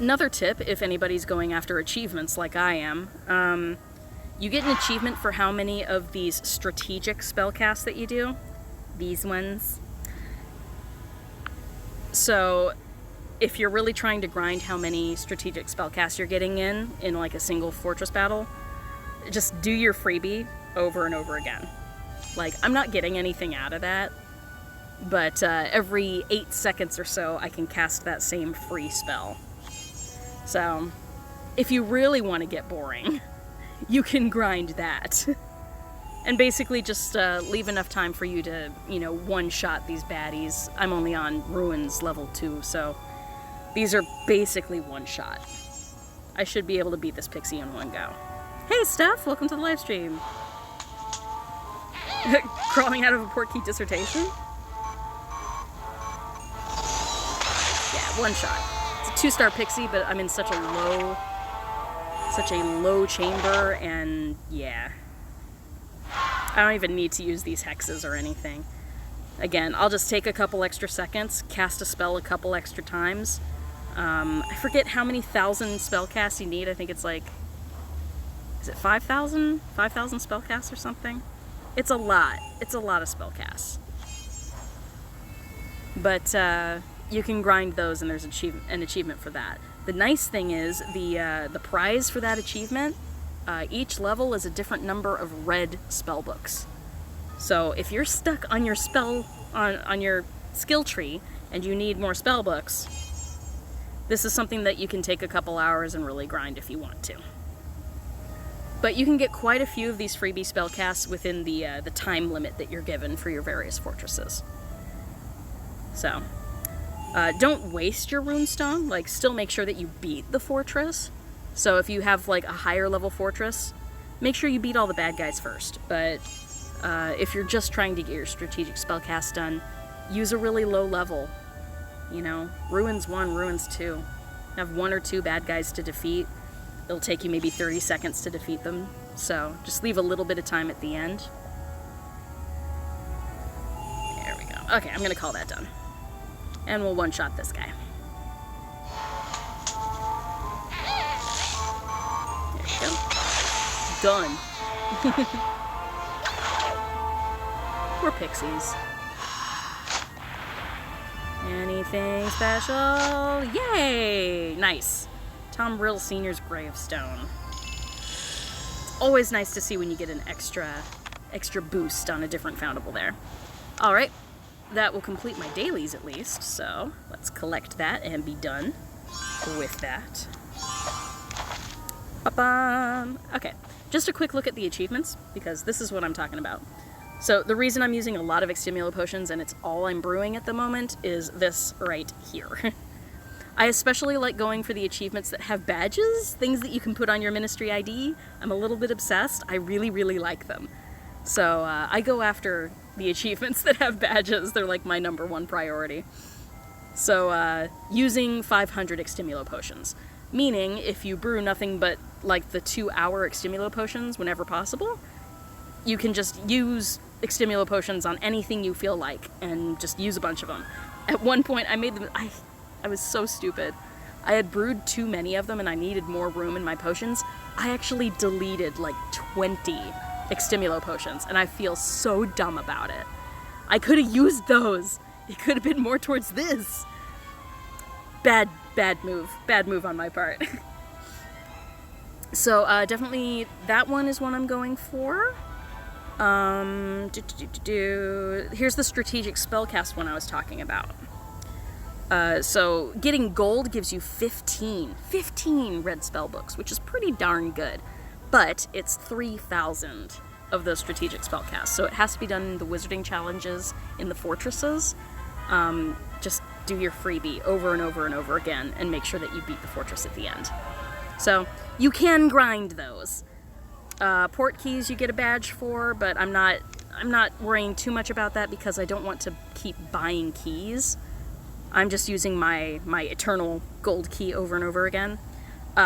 Another tip, if anybody's going after achievements like I am, you get an achievement for how many of these strategic spellcasts that you do. These ones. So, if you're really trying to grind how many strategic spellcasts you're getting in like a single fortress battle, just do your freebie over and over again. Like, I'm not getting anything out of that, but every 8 seconds or so I can cast that same free spell. So, if you really want to get boring, you can grind that. And basically just leave enough time for you to, one-shot these baddies. I'm only on Ruins level 2, so these are basically one-shot. I should be able to beat this pixie in one go. Hey, Steph! Welcome to the live stream. Crawling out of a portkey dissertation? Yeah, one-shot. It's a 2-star pixie, but I'm in such a low chamber, and yeah. I don't even need to use these hexes or anything. Again, I'll just take a couple extra seconds, cast a spell a couple extra times. I forget how many thousand spellcasts you need. I think it's like, is it 5,000? 5,000 spellcasts or something? It's a lot. It's a lot of spellcasts. But you can grind those, and there's an achievement for that. The nice thing is the prize for that achievement. Each level is a different number of red spell books. So if you're stuck on your on your skill tree and you need more spell books, this is something that you can take a couple hours and really grind if you want to. But you can get quite a few of these freebie spellcasts within the time limit that you're given for your various fortresses. So don't waste your runestone. Like, still make sure that you beat the fortress. So if you have like a higher level fortress, make sure you beat all the bad guys first. But if you're just trying to get your strategic spellcast done, use a really low level. Ruins 1, Ruins 2. Have 1 or 2 bad guys to defeat. It'll take you maybe 30 seconds to defeat them. So just leave a little bit of time at the end. Okay, I'm gonna call that done. And we'll one-shot this guy. There we go. Done. Poor pixies. Anything special? Yay! Nice. Tom Rill Sr.'s gravestone. It's always nice to see when you get an extra boost on a different foundable there. Alright, that will complete my dailies at least, so let's collect that and be done with that. Ba-bum. Okay, just a quick look at the achievements, because this is what I'm talking about. So the reason I'm using a lot of Extimulo potions, and it's all I'm brewing at the moment, is this right here. I especially like going for the achievements that have badges, things that you can put on your ministry ID. I'm a little bit obsessed. I really, really like them. So I go after the achievements that have badges. They're like my #1 priority. So using 500 Extimulo potions, meaning if you brew nothing but like the 2-hour Extimulo potions whenever possible, you can just use Extimulo potions on anything you feel like and just use a bunch of them. At one point I made them, I was so stupid. I had brewed too many of them and I needed more room in my potions. I actually deleted like 20 Extimulo potions and I feel so dumb about it. I could have used those. It could have been more towards this. Bad move on my part. So definitely that one is one I'm going for. Here's the strategic spellcast one I was talking about. So getting gold gives you 15 red spell books, which is pretty darn good. But it's 3,000 of those strategic spellcasts, so it has to be done in the wizarding challenges in the fortresses. Just do your freebie over and over and over again and make sure that you beat the fortress at the end. So you can grind those. Port keys you get a badge for, but I'm not worrying too much about that because I don't want to keep buying keys. I'm just using my eternal gold key over and over again.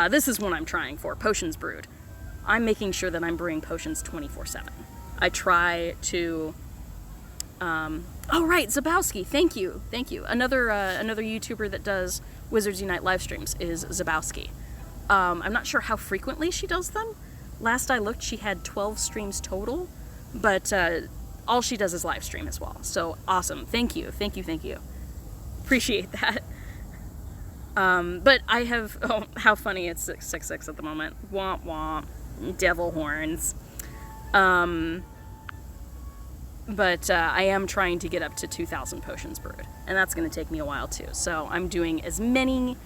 This is one I'm trying for, potions brewed. I'm making sure that I'm brewing potions 24/7. I try to... oh right, Zabowski, thank you. Another YouTuber that does Wizards Unite live streams is Zabowski. I'm not sure how frequently she does them. Last I looked, she had 12 streams total, but all she does is live stream as well. So awesome, thank you. Appreciate that. But I have, oh, how funny, it's 666 at the moment. Womp womp, devil horns. But I am trying to get up to 2,000 potions brewed, and that's going to take me a while too. So I'm doing as many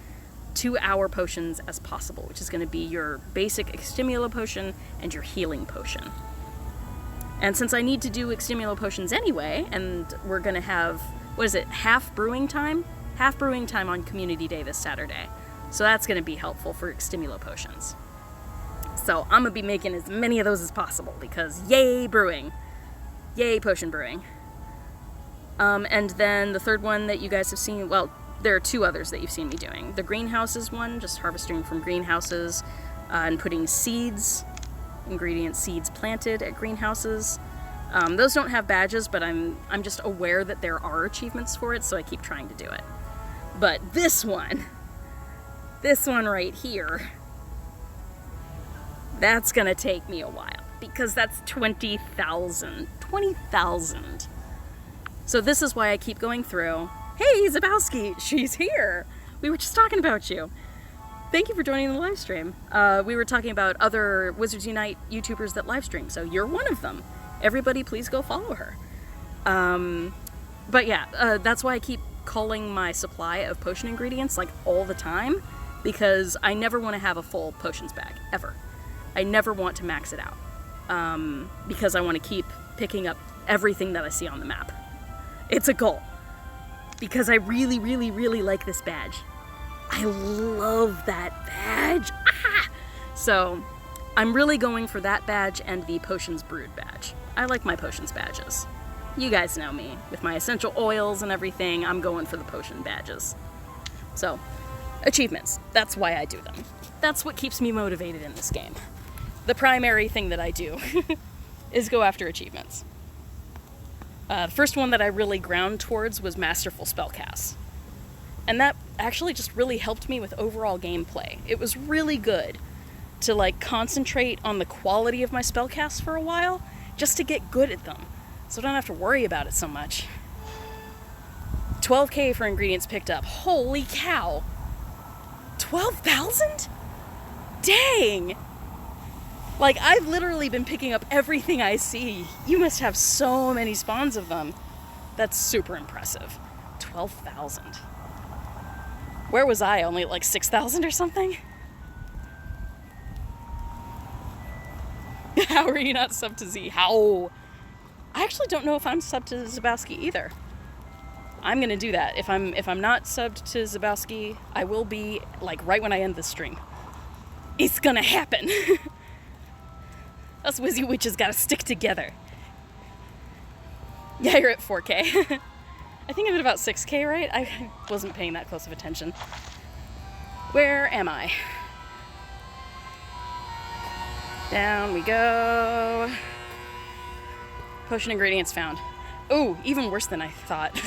2-hour potions as possible, which is going to be your basic Extimulo potion and your healing potion. And since I need to do Extimulo potions anyway, and we're going to have, what is it, half brewing time on Community Day this Saturday. So that's going to be helpful for Extimulo potions. So I'm going to be making as many of those as possible because yay brewing. Yay potion brewing. And then the third one that you guys have seen, well, there are 2 others that you've seen me doing. The greenhouses one, just harvesting from greenhouses and putting seeds, ingredient seeds planted at greenhouses. Those don't have badges, but I'm just aware that there are achievements for it, so I keep trying to do it. But this one right here, that's gonna take me a while because that's 20,000. 20,000. So this is why I keep going through. Hey, Zabowski, she's here. We were just talking about you. Thank you for joining the live stream. We were talking about other Wizards Unite YouTubers that live stream, so you're one of them. Everybody, please go follow her. But yeah, that's why I keep culling my supply of potion ingredients like all the time, because I never want to have a full potions bag, ever. I never want to max it out, because I want to keep picking up everything that I see on the map. It's a goal. Because I really, really, really like this badge. I love that badge. Ah! So I'm really going for that badge and the Potions Brewed badge. I like my potions badges. You guys know me. With my essential oils and everything, I'm going for the potion badges. So, achievements. That's why I do them. That's what keeps me motivated in this game. The primary thing that I do is go after achievements. The first one that I really ground towards was Masterful Spellcast. And that actually just really helped me with overall gameplay. It was really good to like concentrate on the quality of my spellcasts for a while, just to get good at them, so I don't have to worry about it so much. 12K for ingredients picked up. Holy cow! 12,000? Dang! Like, I've literally been picking up everything I see. You must have so many spawns of them. That's super impressive. 12,000. Where was I? Only like 6,000 or something? How are you not subbed to Z? How? I actually don't know if I'm subbed to Zabowski either. I'm gonna do that. If I'm not subbed to Zabowski, I will be like right when I end this stream. It's gonna happen. Us Wizzy Witches gotta stick together. Yeah, you're at 4K. I think I'm at about 6K, right? I wasn't paying that close of attention. Where am I? Down we go. Potion ingredients found. Oh, even worse than I thought.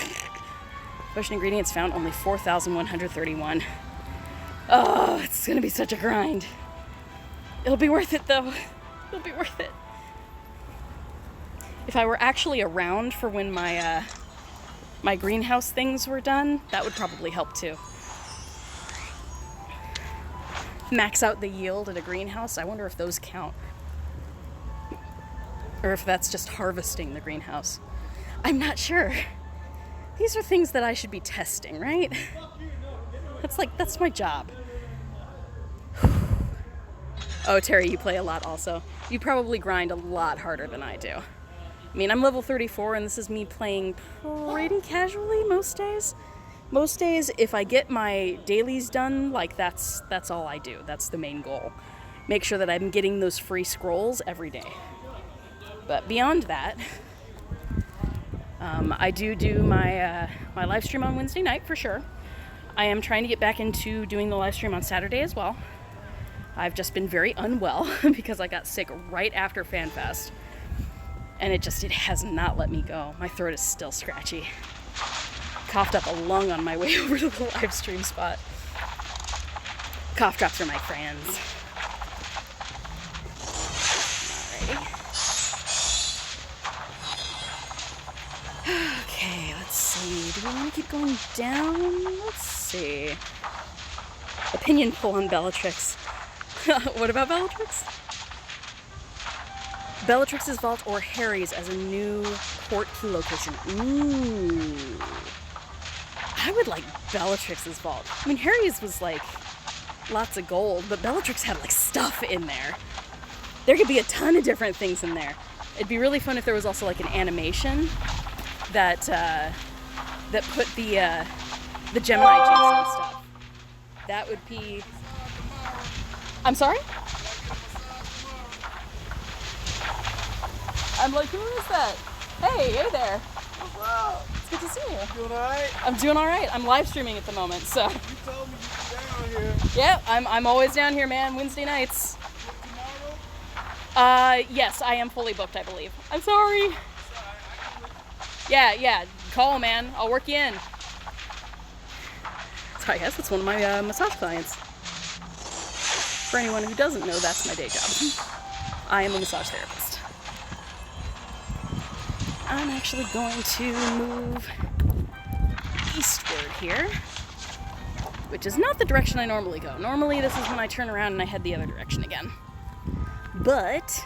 Potion ingredients found, only 4,131. Oh, it's gonna be such a grind. It'll be worth it though. It'll be worth it. If I were actually around for when my my greenhouse things were done, that would probably help too. Max out the yield at a greenhouse. I wonder if those count. Or if that's just harvesting the greenhouse. I'm not sure. These are things that I should be testing, right? That's my job. Oh, Terry, you play a lot also. You probably grind a lot harder than I do. I mean, I'm level 34 and this is me playing pretty casually most days. Most days, if I get my dailies done, like that's all I do. That's the main goal. Make sure that I'm getting those free scrolls every day. But beyond that, I do my my live stream on Wednesday night for sure. I am trying to get back into doing the live stream on Saturday as well. I've just been very unwell because I got sick right after FanFest. And it has not let me go. My throat is still scratchy. Coughed up a lung on my way over to the live stream spot. Cough drops are my friends. Alrighty. Okay, let's see. Do we want to keep going down? Let's see. Opinion poll on Bellatrix. What about Bellatrix? Bellatrix's Vault or Harry's as a new port key location. Ooh. I would like Bellatrix's Vault. I mean, Harry's was like lots of gold, but Bellatrix had like stuff in there. There could be a ton of different things in there. It'd be really fun if there was also like an animation that that put the Gemini jinx and stuff. That would be. I'm sorry? I'm like, who is that? Hey there. What's up? It's good to see you. Doing alright? I'm doing all right. I'm live streaming at the moment, so. You told me you were down here. Yeah, I'm always down here, man. Wednesday nights. Tomorrow? Yes, I am fully booked, I believe. I'm sorry. Yeah. Call, man. I'll work you in. So I guess it's one of my massage clients. For anyone who doesn't know, that's my day job. I am a massage therapist. I'm actually going to move eastward here, which is not the direction I normally go. Normally this is when I turn around and I head the other direction again. But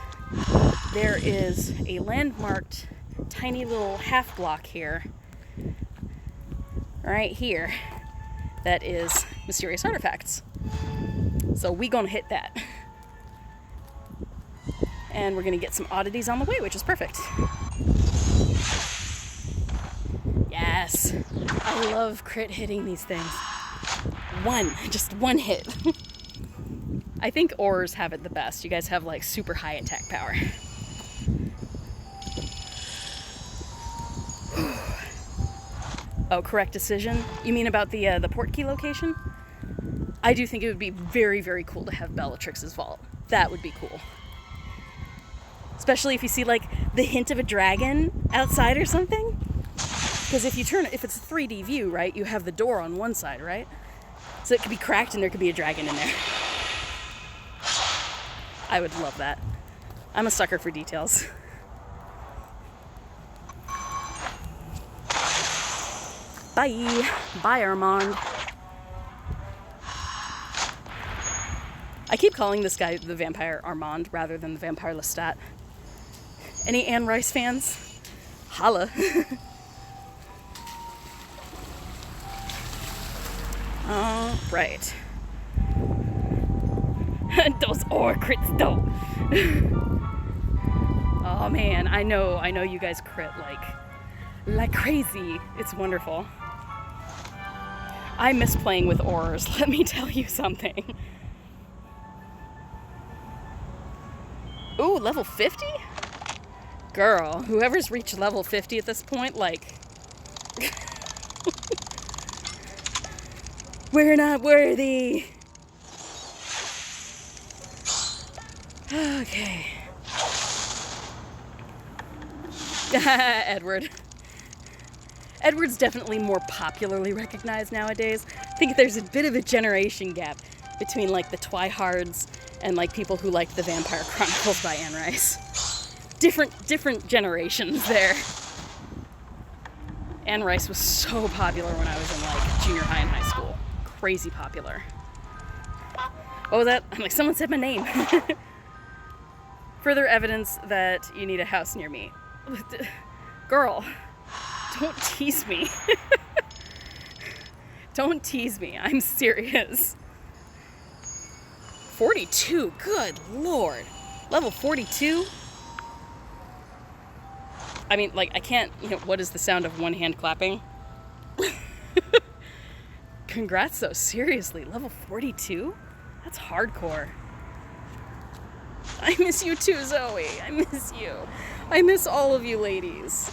there is a landmarked tiny little half block here, right here, that is mysterious artifacts. So we gonna hit that. And we're gonna get some oddities on the way, which is perfect. Yes, I love crit hitting these things. Just one hit. I think ores have it the best. You guys have like super high attack power. Oh, correct decision. You mean about the port key location? I do think it would be very, very cool to have Bellatrix's Vault. That would be cool. Especially if you see like the hint of a dragon outside or something? Because if it's a 3D view, right, you have the door on one side, right? So it could be cracked and there could be a dragon in there. I would love that. I'm a sucker for details. Bye. Bye, Armand. I keep calling this guy the vampire Armand rather than the vampire Lestat. Any Anne Rice fans? Holla. All right. Those crits though. Oh man, I know you guys crit like crazy. It's wonderful. I miss playing with ores, let me tell you something. Ooh, level 50? Girl, whoever's reached level 50 at this point, like... We're not worthy! Okay. Edward. Edward's definitely more popularly recognized nowadays. I think there's a bit of a generation gap between like the Twihards and like people who liked the Vampire Chronicles by Anne Rice. Different generations there. Anne Rice was so popular when I was in like junior high and high school. Crazy popular. What was that? I'm like, someone said my name. Further evidence that you need a house near me. Girl, don't tease me. Don't tease me. I'm serious. 42? Good lord. Level 42? I mean, like, I can't, what is the sound of one hand clapping? Congrats, though. Seriously, level 42? That's hardcore. I miss you too, Zoe. I miss you. I miss all of you ladies.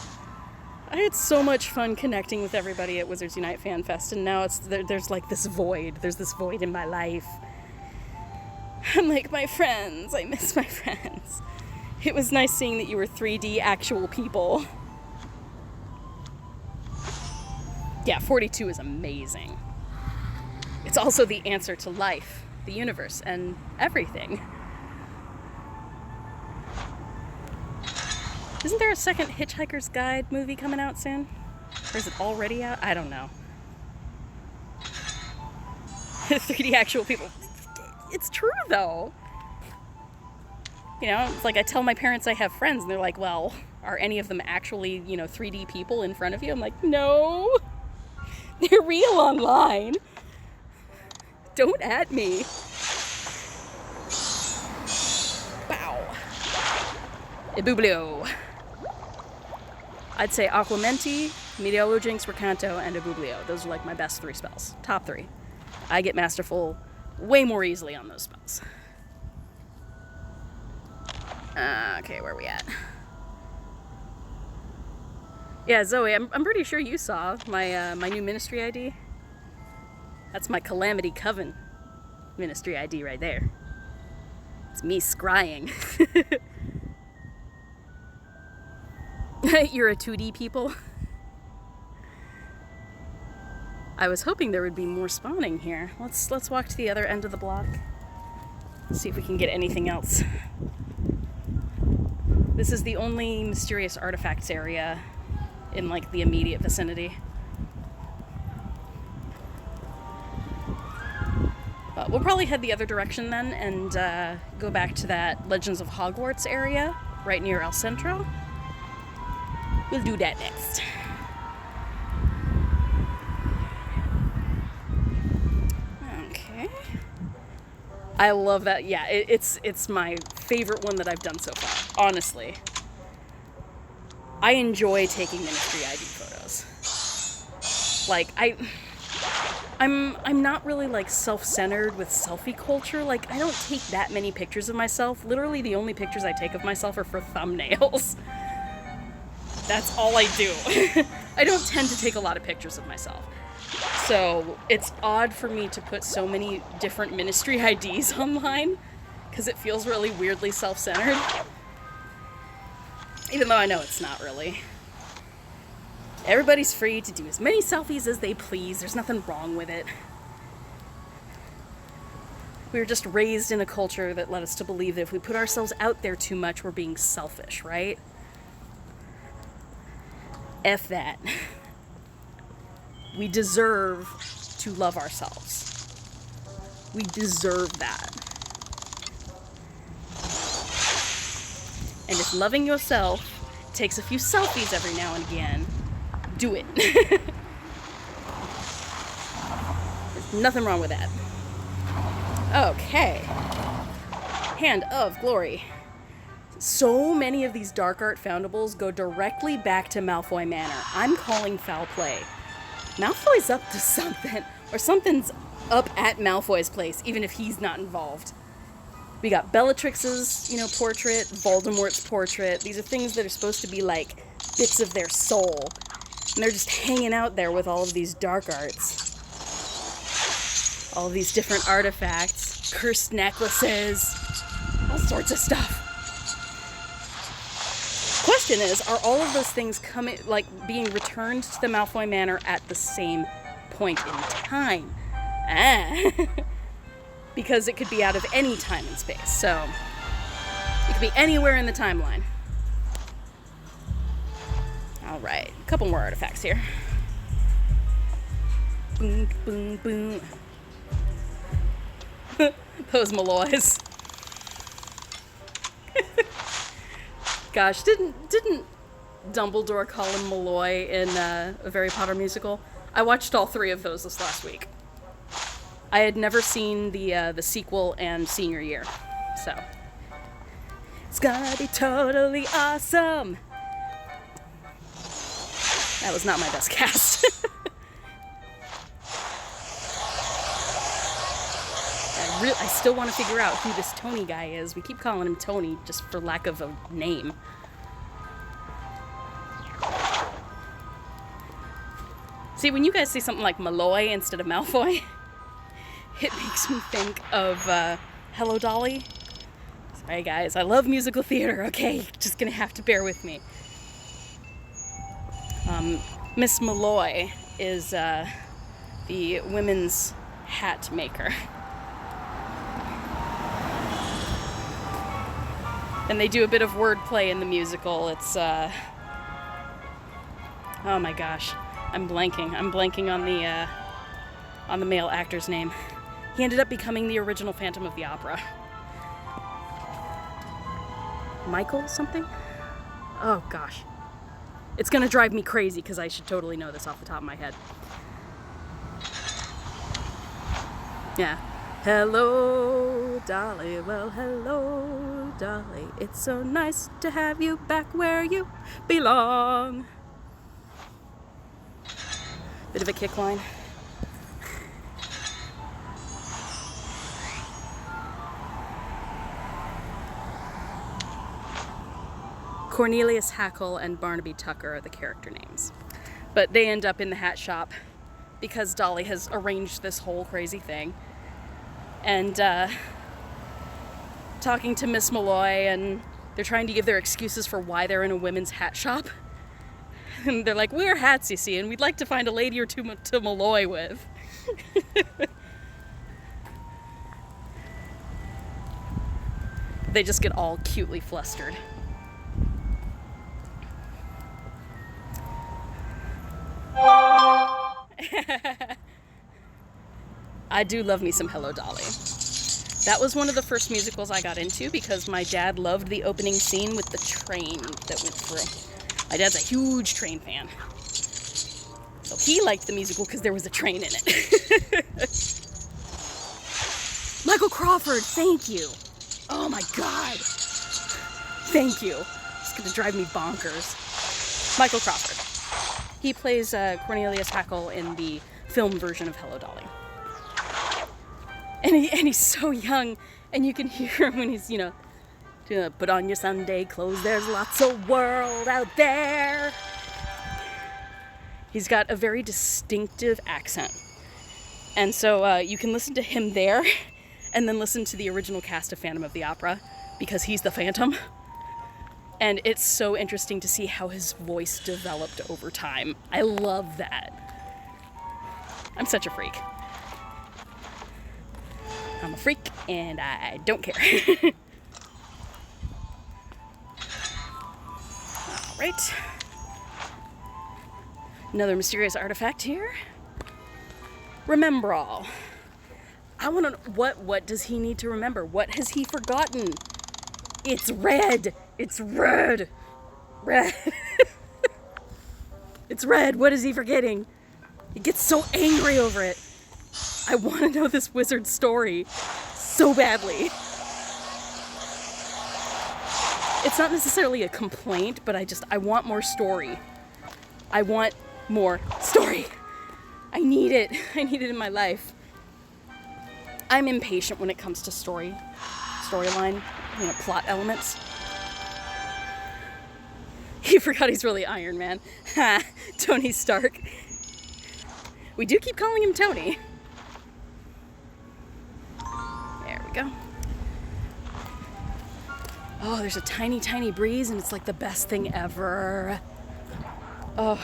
I had so much fun connecting with everybody at Wizards Unite Fan Fest, and now there's like this void. There's this void in my life. I'm like, my friends. I miss my friends. It was nice seeing that you were 3D actual people. Yeah, 42 is amazing. It's also the answer to life, the universe, and everything. Isn't there a second Hitchhiker's Guide movie coming out soon? Or is it already out? I don't know. 3D actual people. It's true, though. It's like I tell my parents I have friends, and they're like, well, are any of them actually, 3D people in front of you? I'm like, no. They're real online. Don't at me. Bow. Ebublio. I'd say Aquamenti, Meteorologynx, Recanto, and Ebublio. Those are like my best 3 spells. Top 3. I get Masterful way more easily on those spells. Okay, where are we at? Yeah, Zoe, I'm pretty sure you saw my my new ministry ID. That's my Calamity Coven ministry ID right there. It's me scrying. You're a 2D people? I was hoping there would be more spawning here. Let's walk to the other end of the block. See if we can get anything else. This is the only mysterious artifacts area in like the immediate vicinity. But we'll probably head the other direction then and go back to that Legends of Hogwarts area right near El Centro. We'll do that next. Okay. I love that. Yeah, it's my favorite one that I've done so far, honestly. I enjoy taking ministry ID photos. Like, I'm not really like self-centered with selfie culture. Like, I don't take that many pictures of myself. Literally the only pictures I take of myself are for thumbnails. That's all I do. I don't tend to take a lot of pictures of myself. So it's odd for me to put so many different ministry IDs online because it feels really weirdly self-centered. Even though I know it's not really. Everybody's free to do as many selfies as they please. There's nothing wrong with it. We were just raised in a culture that led us to believe that if we put ourselves out there too much, we're being selfish, right? F that. We deserve to love ourselves. We deserve that. And if loving yourself takes a few selfies every now and again, do it. There's nothing wrong with that. Okay. Hand of Glory. So many of these dark art foundables go directly back to Malfoy Manor. I'm calling foul play. Malfoy's up to something, or something's up at Malfoy's place, even if he's not involved. We got Bellatrix's, portrait, Voldemort's portrait. These are things that are supposed to be like bits of their soul. And they're just hanging out there with all of these dark arts. All of these different artifacts, cursed necklaces, all sorts of stuff. Question is, are all of those things being returned to the Malfoy Manor at the same point in time? Because it could be out of any time and space, so it could be anywhere in the timeline. All right, a couple more artifacts here. Boom, boom, boom. Those Malloys. Gosh, didn't Dumbledore call him Malloy in a Harry Potter musical? I watched all 3 of those this last week. I had never seen the sequel and senior year, so it's gonna be totally awesome. That was not my best cast. I still want to figure out who this Tony guy is. We keep calling him Tony just for lack of a name. See, when you guys say something like Malloy instead of Malfoy, it makes me think of Hello, Dolly. Sorry, guys. I love musical theater, okay? Just gonna have to bear with me. Miss Malloy is the women's hat maker. And they do a bit of wordplay in the musical. It's, oh my gosh. I'm blanking on the male actor's name. He ended up becoming the original Phantom of the Opera. Michael something? Oh gosh. It's gonna drive me crazy because I should totally know this off the top of my head. Yeah. Hello, Dolly. Well, hello, Dolly. It's so nice to have you back where you belong. Bit of a kick line. Cornelius Hackle and Barnaby Tucker are the character names. But they end up in the hat shop because Dolly has arranged this whole crazy thing. And talking to Miss Malloy, and they're trying to give their excuses for why they're in a women's hat shop. And they're like, we're hats, you see, and we'd like to find a lady or two to Malloy with. They just get all cutely flustered. I do love me some Hello, Dolly. That was one of the first musicals I got into because my dad loved the opening scene with the train that went through. My dad's a huge train fan. So he liked the musical because there was a train in it. Michael Crawford, thank you. Oh my God. Thank you. It's gonna drive me bonkers. Michael Crawford. He plays Cornelius Hackle in the film version of Hello, Dolly. And he's so young, and you can hear him when he's, put on your Sunday clothes, there's lots of world out there. He's got a very distinctive accent. And so you can listen to him there, and then listen to the original cast of Phantom of the Opera, because he's the Phantom. And it's so interesting to see how his voice developed over time. I love that. I'm such a freak. I'm a freak, and I don't care. All right. Another mysterious artifact here. Remember all. I want to know, what does he need to remember? What has he forgotten? It's red. It's red. Red. It's red. What is he forgetting? He gets so angry over it. I want to know this wizard's story so badly. It's not necessarily a complaint, but I want more story. I want more story. I need it. I need it in my life. I'm impatient when it comes to storyline, plot elements. He forgot he's really Iron Man. Ha, Tony Stark. We do keep calling him Tony. There we go. Oh, there's a tiny, tiny breeze, and it's like the best thing ever. Oh.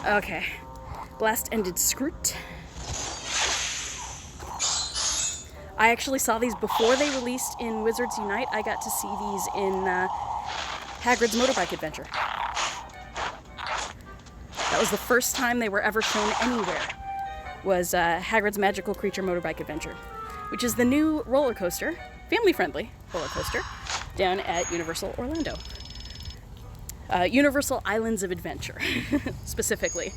Okay. Blast ended Scroot. I actually saw these before they released in Wizards Unite. I got to see these in Hagrid's Motorbike Adventure. That was the first time they were ever shown anywhere, was Hagrid's Magical Creature Motorbike Adventure, which is the new roller coaster, family-friendly roller coaster, down at Universal Orlando. Universal Islands of Adventure, specifically.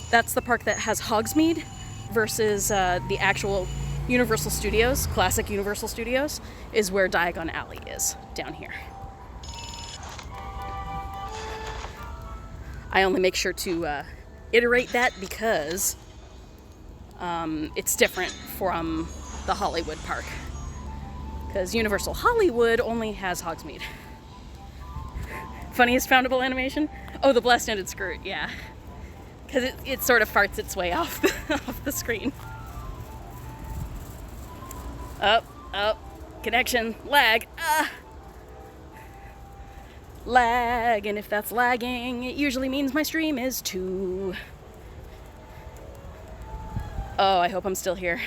That's the park that has Hogsmeade versus the actual Universal Studios, classic Universal Studios, is where Diagon Alley is, down here. I only make sure to iterate that because it's different from the Hollywood park. Because Universal Hollywood only has Hogsmeade. Funniest foundable animation? Oh, the blast-ended Scroot, yeah. Because it sort of farts its way off the screen. Up, connection, lag, lag, and if that's lagging, it usually means my stream is too. Oh, I hope I'm still here.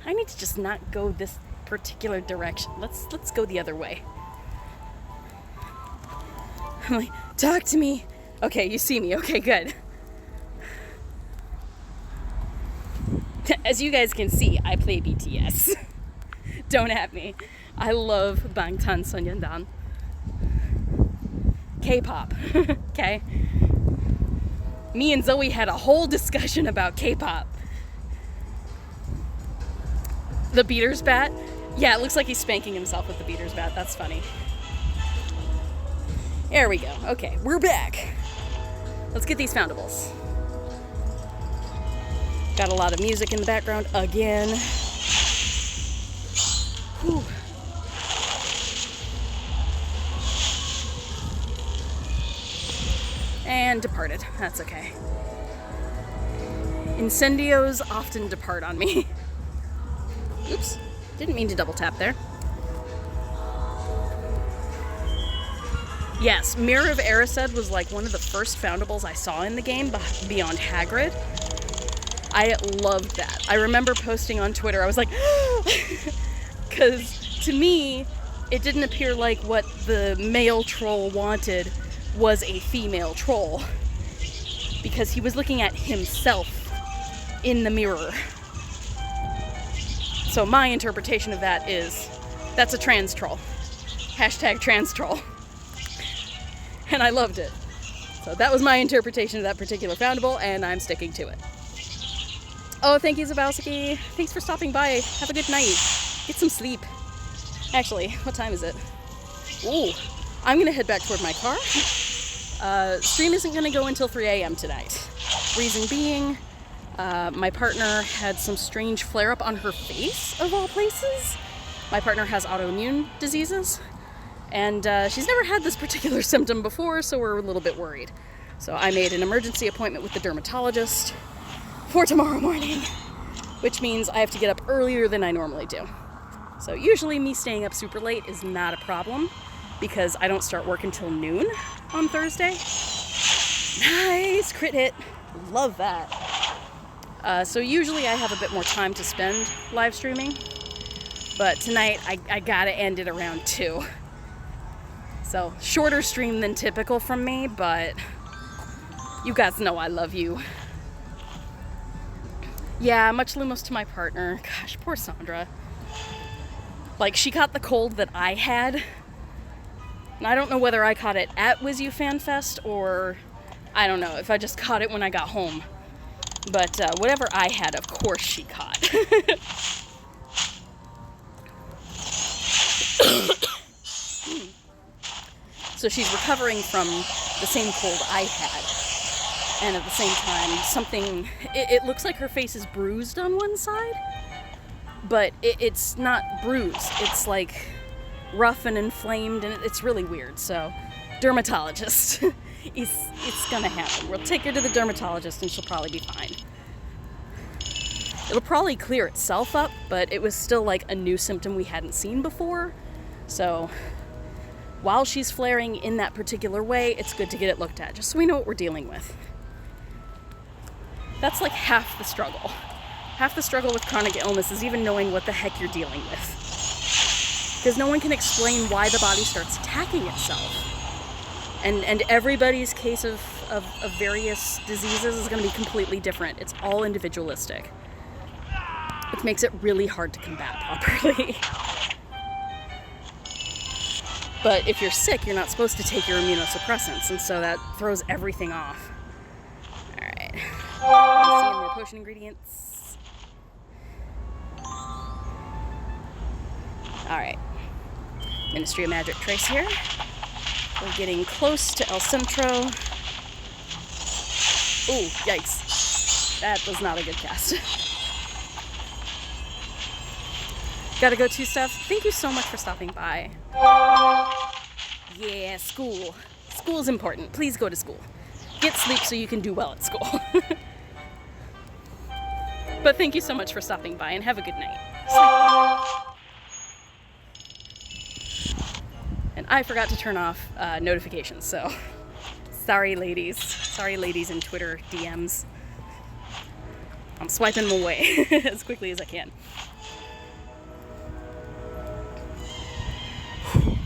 I need to just not go this particular direction. Let's go the other way. I'm like, talk to me. Okay, you see me. Okay, good. As you guys can see, I play BTS. Don't at me. I love Bangtan Sonyeondan. K-pop. Okay? Me and Zoe had a whole discussion about K-pop. The beater's bat? Yeah, it looks like he's spanking himself with the beater's bat. That's funny. There we go. Okay, we're back. Let's get these foundables. Got a lot of music in the background again. Whew. And departed. That's okay. Incendios often depart on me. Oops. Didn't mean to double tap there. Yes, Mirror of Erised was like one of the first foundables I saw in the game beyond Hagrid. I loved that. I remember posting on Twitter, I was like, because to me, it didn't appear like what the male troll wanted was a female troll. Because he was looking at himself in the mirror. So my interpretation of that is, that's a trans troll. Hashtag trans troll. And I loved it. So that was my interpretation of that particular foundable, and I'm sticking to it. Oh, thank you, Zabowski. Thanks for stopping by. Have a good night. Get some sleep. Actually, what time is it? Ooh, I'm gonna head back toward my car. Stream isn't gonna go until 3 a.m. tonight. Reason being, my partner had some strange flare-up on her face, of all places. My partner has autoimmune diseases, and she's never had this particular symptom before, so we're a little bit worried. So I made an emergency appointment with the dermatologist for tomorrow morning, which means I have to get up earlier than I normally do. So usually me staying up super late is not a problem because I don't start work until noon on Thursday. Nice crit hit. Love that. So usually I have a bit more time to spend live streaming, but tonight I gotta end it around 2. So shorter stream than typical from me, but you guys know I love you. Yeah, much lumos to my partner. Gosh, poor Sandra. Like, she caught the cold that I had. And I don't know whether I caught it at Wiz U Fan Fest or I don't know if I just caught it when I got home. But whatever I had, of course she caught. So she's recovering from the same cold I had. And at the same time, something... It looks like her face is bruised on one side. But it's not bruised. It's like rough and inflamed, and it's really weird. So, dermatologist. It's gonna happen. We'll take her to the dermatologist, and she'll probably be fine. It'll probably clear itself up, but it was still like a new symptom we hadn't seen before. So, while she's flaring in that particular way, it's good to get it looked at, just so we know what we're dealing with. That's like half the struggle. Half the struggle with chronic illness is even knowing what the heck you're dealing with. Because no one can explain why the body starts attacking itself. And everybody's case of various diseases is going to be completely different. It's all individualistic. Which makes it really hard to combat properly. But if you're sick, you're not supposed to take your immunosuppressants, and so that throws everything off. Alright. Let's see more potion ingredients. Alright, Ministry of Magic Trace here. We're getting close to El Centro. Ooh, yikes. That was not a good cast. Gotta go to stuff. Thank you so much for stopping by. Yeah, school. School's important. Please go to school. Get sleep so you can do well at school. But thank you so much for stopping by and have a good night. Sleep. And I forgot to turn off notifications, so sorry ladies. Sorry ladies in Twitter DMs. I'm swiping them away as quickly as I can.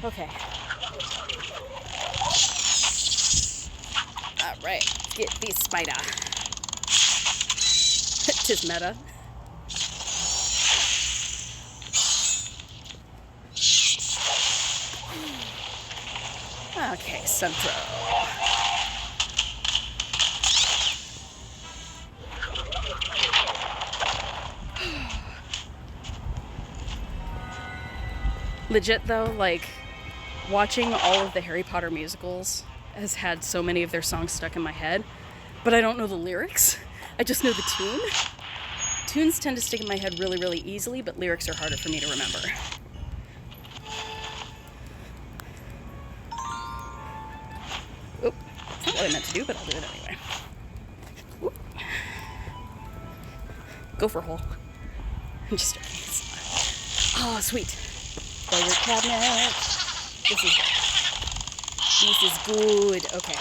Okay. Alright, get this spider. Tis meta. Okay, Centro. Legit though, like, watching all of the Harry Potter musicals has had so many of their songs stuck in my head, but I don't know the lyrics. I just know the tune. Tunes tend to stick in my head really, really easily, but lyrics are harder for me to remember. Oop, that's not what I meant to do, but I'll do it anyway. Oop. Go for a hole. I'm just joking. Oh, sweet. Go your cabinet. This is good. Okay.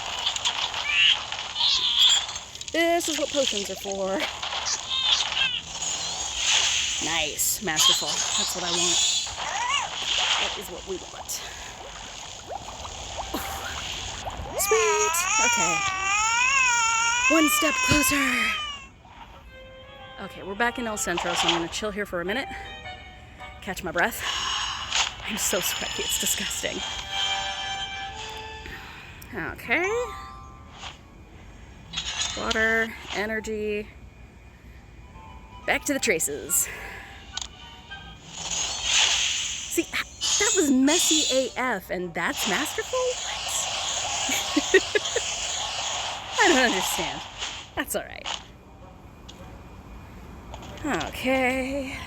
This is what potions are for. Nice. Masterful. That's what I want. That is what we want. Sweet. Okay. One step closer. Okay, we're back in El Centro, so I'm going to chill here for a minute. Catch my breath. I'm so sweaty, it's disgusting. Okay. Water, energy. Back to the traces. See, that was messy AF, and that's masterful? I don't understand. That's alright. Okay.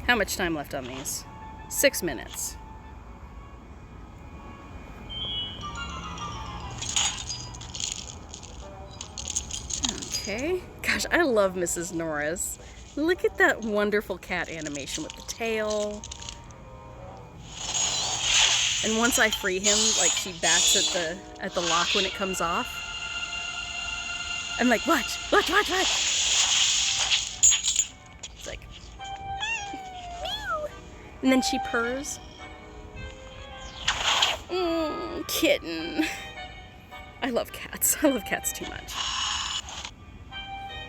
How much time left on these? 6 minutes. Okay. Gosh, I love Mrs. Norris. Look at that wonderful cat animation with the tail. And once I free him, like she bats at the lock when it comes off. I'm like, watch. It's like, meow. And then she purrs. Kitten. I love cats. I love cats too much.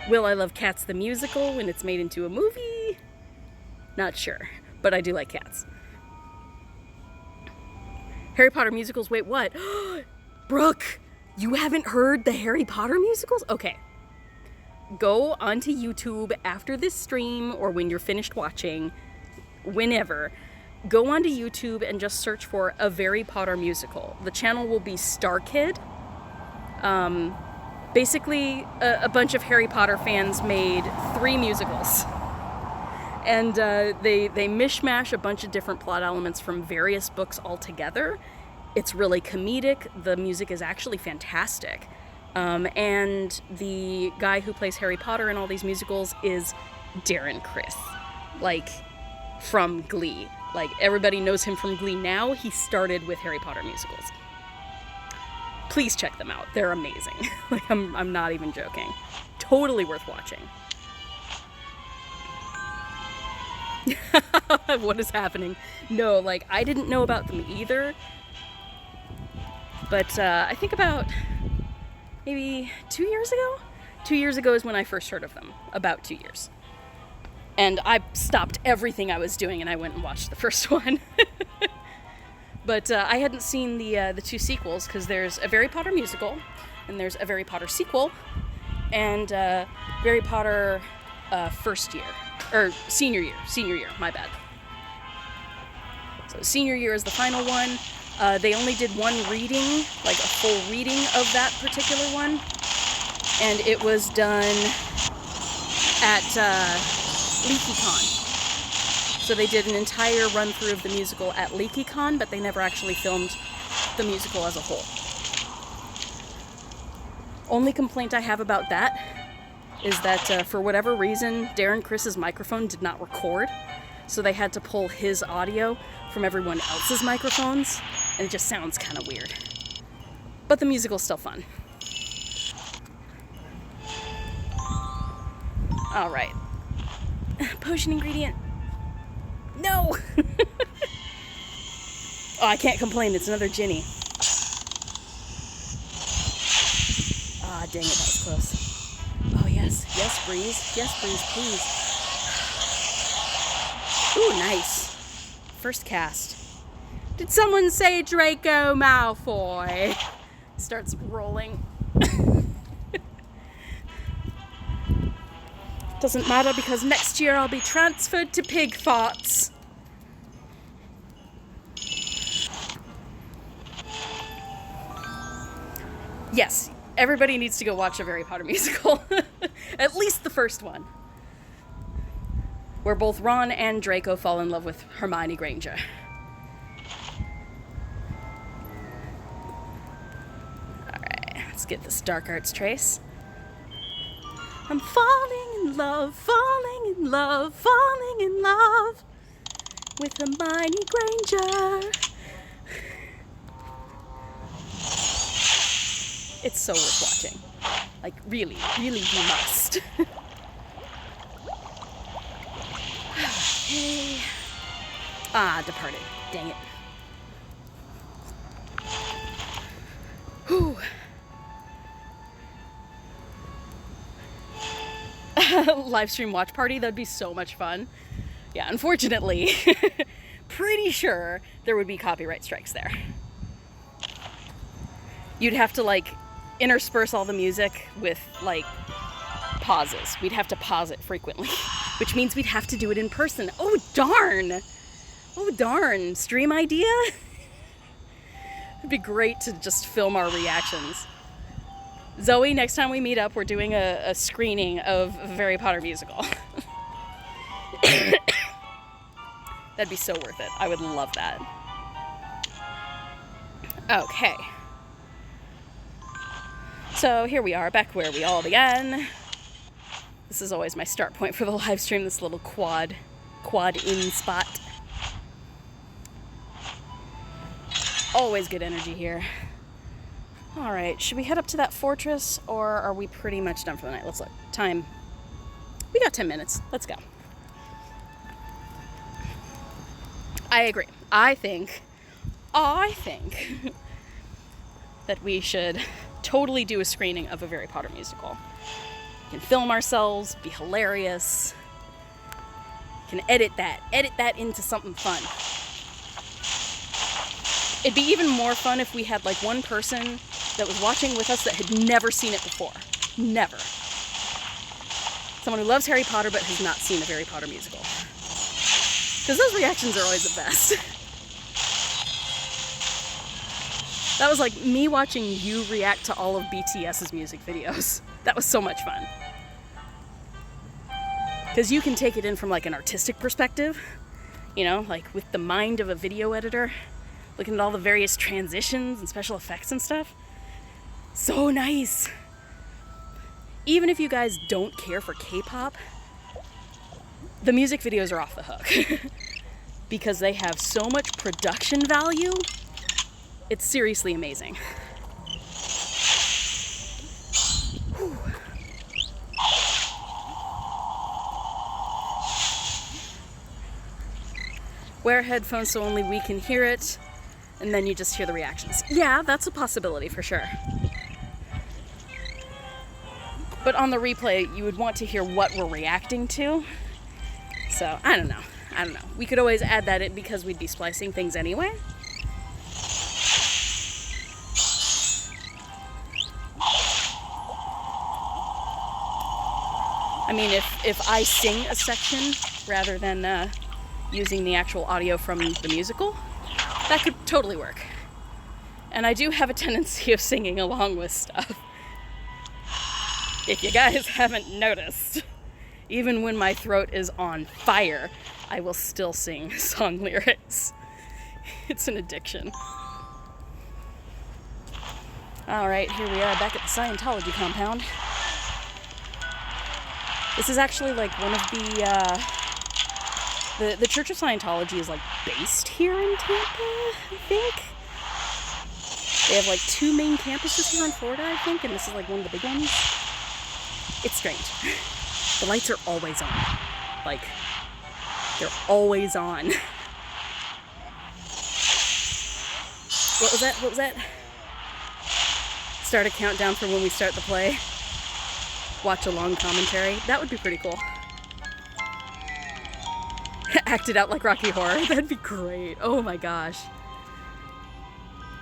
Will I love Cats the musical when it's made into a movie? Not sure, but I do like cats. Harry Potter musicals, wait, what? Brooke, you haven't heard the Harry Potter musicals? Okay. Go onto YouTube after this stream or when you're finished watching, whenever. Go onto YouTube and just search for a Harry Potter musical. The channel will be Star Kid. Basically, a bunch of Harry Potter fans made 3 musicals. And they mishmash a bunch of different plot elements from various books all together. It's really comedic. The music is actually fantastic. And the guy who plays Harry Potter in all these musicals is Darren Criss, like from Glee. Like everybody knows him from Glee now. He started with Harry Potter musicals. Please check them out. They're amazing. Like I'm not even joking. Totally worth watching. What is happening? No, like I didn't know about them either. But I think about maybe 2 years ago? 2 years ago is when I first heard of them. About 2 years. And I stopped everything I was doing and I went and watched the first one. But I hadn't seen the 2 sequels because there's a Harry Potter musical and there's a Harry Potter sequel and Harry Potter first year, or senior year, my bad. So senior year is the final one. They only did one reading, like a full reading of that particular one, and it was done at LeakyCon. So they did an entire run-through of the musical at LeakyCon, but they never actually filmed the musical as a whole. Only complaint I have about that is that for whatever reason, Darren Criss's microphone did not record, so they had to pull his audio from everyone else's microphones, and it just sounds kind of weird. But the musical's still fun. All right. Potion ingredient. No! Oh, I can't complain. It's another Ginny. Ah, dang it, that was close. Oh, yes. Yes, Breeze. Yes, Breeze, please. Ooh, nice. First cast. Did someone say Draco Malfoy? Starts rolling. Doesn't matter because next year I'll be transferred to pig farts. Yes, everybody needs to go watch a Harry Potter musical. At least the first one. Where both Ron and Draco fall in love with Hermione Granger. Alright, let's get this dark arts trace. I'm falling in love, falling in love, falling in love with Hermione Granger. It's so worth watching. Like, really, really, you must. Okay. Ah, departed. Dang it. Whew. Live stream watch party, that'd be so much fun. Yeah, unfortunately, pretty sure there would be copyright strikes there. You'd have to, like, intersperse all the music with, like, pauses. We'd have to pause it frequently, which means we'd have to do it in person. Oh, darn! Oh, darn. Stream idea? It'd be great to just film our reactions. Zoe, next time we meet up, we're doing a screening of a Harry Potter musical. That'd be so worth it. I would love that. Okay. So here we are, back where we all began. This is always my start point for the live stream, this little quad in spot. Always good energy here. All right, should we head up to that fortress, or are we pretty much done for the night? Let's look. Time. We got 10 minutes. Let's go. I agree. I think that we should totally do a screening of a Harry Potter musical. We can film ourselves, be hilarious. Can edit that into something fun. It'd be even more fun if we had like one person that was watching with us that had never seen it before. Never. Someone who loves Harry Potter but has not seen a Harry Potter musical. Because those reactions are always the best. That was like me watching you react to all of BTS's music videos. That was so much fun. Because you can take it in from like an artistic perspective, you know, like with the mind of a video editor, looking at all the various transitions and special effects and stuff. So nice. Even if you guys don't care for K-pop, the music videos are off the hook. Because they have so much production value, it's seriously amazing. Whew. Wear headphones so only we can hear it, and then you just hear the reactions. Yeah, that's a possibility for sure. But on the replay, you would want to hear what we're reacting to. So, I don't know. We could always add that in because we'd be splicing things anyway. I mean, if I sing a section rather than using the actual audio from the musical, that could totally work. And I do have a tendency of singing along with stuff. If you guys haven't noticed, even when my throat is on fire, I will still sing song lyrics. It's an addiction. All right, here we are back at the Scientology compound. This is actually like one of the Church of Scientology is like based here in Tampa, I think. They have like 2 main campuses here in Florida, I think, and this is like one of the big ones. It's strange. The lights are always on. Like, they're always on. What was that? Start a countdown for when we start the play. Watch a long commentary. That would be pretty cool. Act it out like Rocky Horror. That'd be great. Oh my gosh.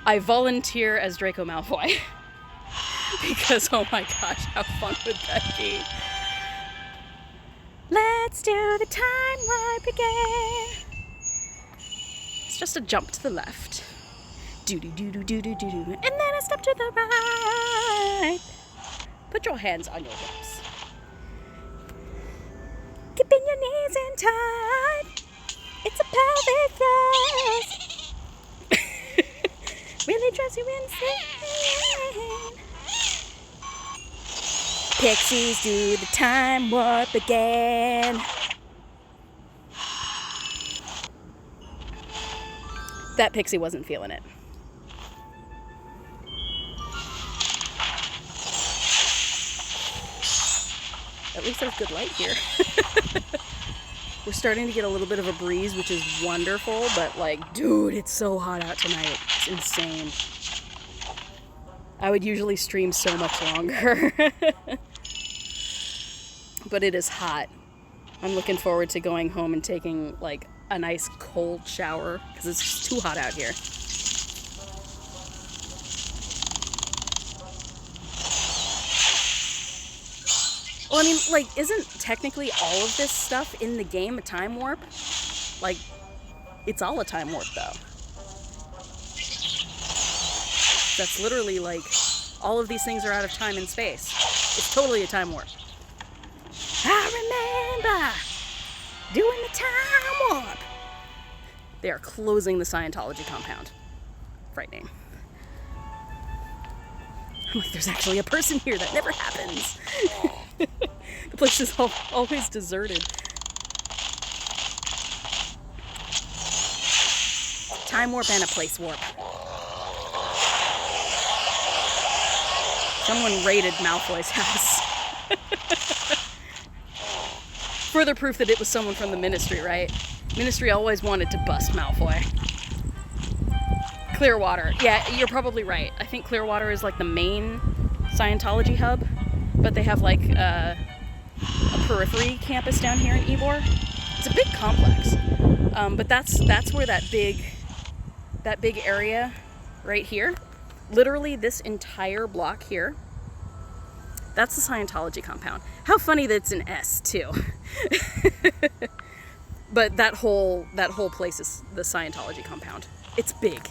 I volunteer as Draco Malfoy. Because, oh my gosh, how fun would that be? Let's do the time warp again. It's just a jump to the left. Do-do-do-do-do-do-do. And then a step to the right. Put your hands on your hips. Keeping your knees in tight. It's a pelvic thrust. Really drives you insane. Pixies do the time warp again. That pixie wasn't feeling it. At least there's good light here. We're starting to get a little bit of a breeze, which is wonderful, but like, dude, it's so hot out tonight. It's insane. I would usually stream so much longer. But it is hot. I'm looking forward to going home and taking like a nice cold shower because it's just too hot out here. Well, I mean, like, isn't technically all of this stuff in the game a time warp? Like, it's all a time warp, though. That's literally, like, all of these things are out of time and space. It's totally a time warp. I remember doing the time warp. They are closing the Scientology compound. Frightening. I'm like, there's actually a person here. That never happens. The place is always deserted. Time warp and a place warp. Someone raided Malfoy's house. Further proof that it was someone from the Ministry, right? Ministry always wanted to bust Malfoy. Clearwater. Yeah, you're probably right. I think Clearwater is like the main Scientology hub, but they have like a periphery campus down here in Ybor. It's a big complex, but that's where that big area right here, literally this entire block here, that's the Scientology compound. How funny that it's an S too. But that whole place is the Scientology compound. It's big.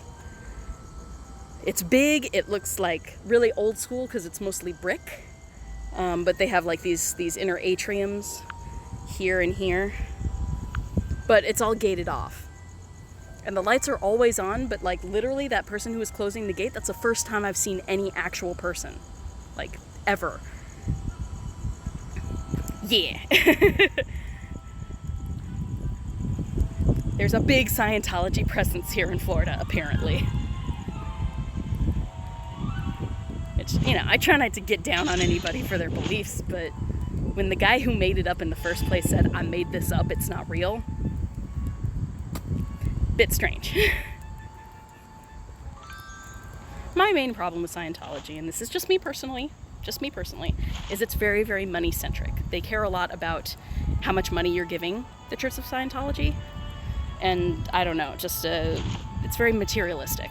It's big. It looks like really old school because it's mostly brick. But they have like these inner atriums here and here. But it's all gated off. And the lights are always on, but like literally that person who was closing the gate, that's the first time I've seen any actual person. Like, ever. Yeah. There's a big Scientology presence here in Florida, apparently. It's, you know, I try not to get down on anybody for their beliefs, but when the guy who made it up in the first place said, I made this up, it's not real, bit strange. My main problem with Scientology, and this is just me personally, is it's very, very money-centric. They care a lot about how much money you're giving the Church of Scientology, and I don't know, just it's very materialistic.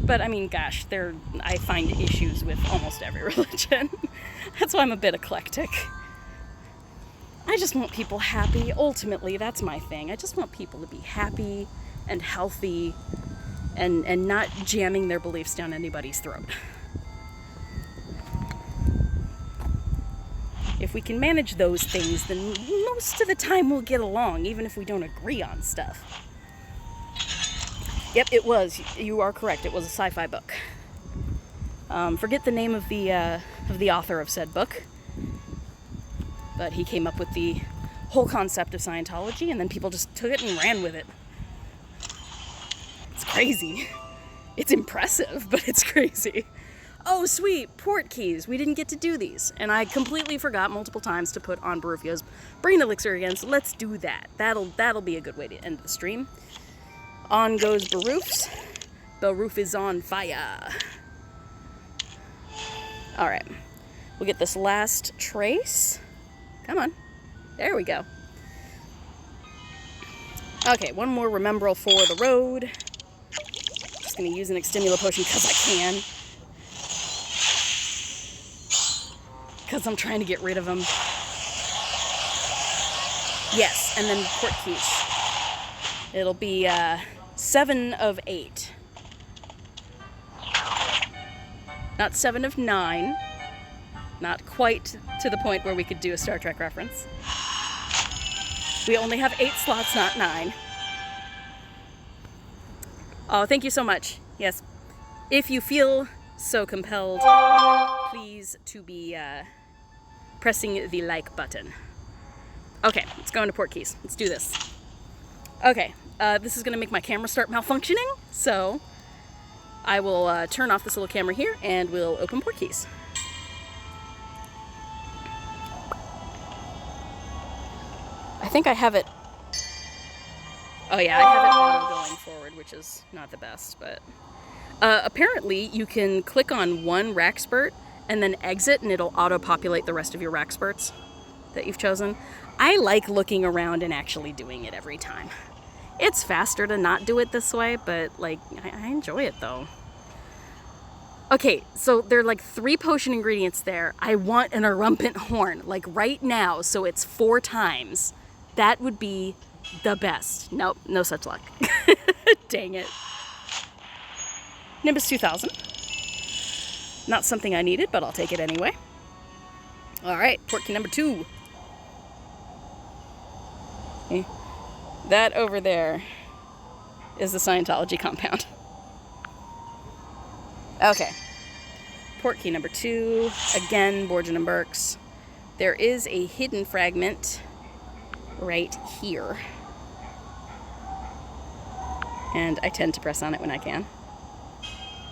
But I mean, gosh, I find issues with almost every religion. That's why I'm a bit eclectic. I just want people happy. Ultimately, that's my thing. I just want people to be happy and healthy and not jamming their beliefs down anybody's throat. If we can manage those things, then most of the time we'll get along, even if we don't agree on stuff. Yep, it was. You are correct. It was a sci-fi book. Forget the name of the author of said book. But he came up with the whole concept of Scientology, and then people just took it and ran with it. It's crazy. It's impressive, but it's crazy. Oh, sweet, port keys. We didn't get to do these. And I completely forgot multiple times to put on Barufio's brain elixir again, so let's do that. That'll be a good way to end the stream. On goes Baruf's. Baruf is on fire. Alright. We'll get this last trace. Come on. There we go. Okay, one more remembrall for the road. Just gonna use an extimula potion because I can. Because I'm trying to get rid of them. Yes, and then port keys. It'll be 7 of 8. Not 7 of 9. Not quite to the point where we could do a Star Trek reference. We only have 8 slots, not 9. Oh, thank you so much. Yes. If you feel so compelled, please to be pressing the like button. Okay, let's go into port keys. Let's do this. Okay, this is going to make my camera start malfunctioning, so I will turn off this little camera here and we'll open port keys. I think I have it. Oh yeah, I have it auto going forward, which is not the best, but apparently you can click on one rack spurt and then exit and it'll auto-populate the rest of your rack spurts that you've chosen. I like looking around and actually doing it every time. It's faster to not do it this way, but like I enjoy it though. Okay, so there are like 3 potion ingredients there. I want an erumpent horn, like right now, so it's 4 times. That would be the best. Nope, no such luck. Dang it. Nimbus 2000. Not something I needed, but I'll take it anyway. Alright, port key number 2. Okay. That over there. is the Scientology compound. Okay. Port key number 2. Again, Borgen and Burke's. There is a hidden fragment right here. And I tend to press on it when I can.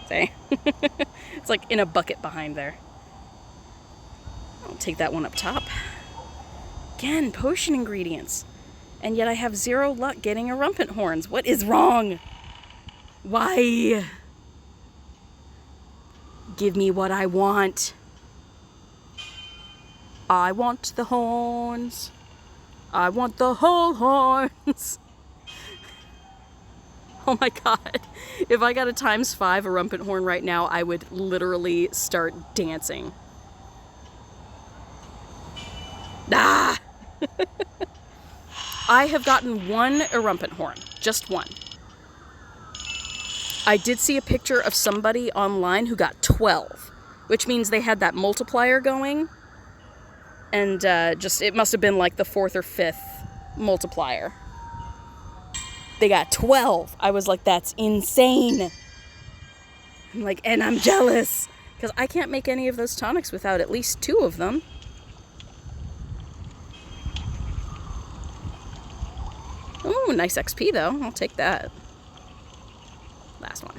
See? It's like in a bucket behind there. I'll take that one up top. Again, potion ingredients. And yet I have 0 luck getting a rumpet horns. What is wrong? Why? Give me what I want. I want the horns. I want the whole horns. Oh my god. If I got a ×5 a rumpet horn right now, I would literally start dancing. Ah! I have gotten 1 rumpet horn. Just 1. I did see a picture of somebody online who got 12, which means they had that multiplier going, and it must have been like the 4th or 5th multiplier. They got 12. I was like, that's insane. I'm like, and I'm jealous, because I can't make any of those tonics without at least 2 of them. Ooh, nice XP though. I'll take that. Last one.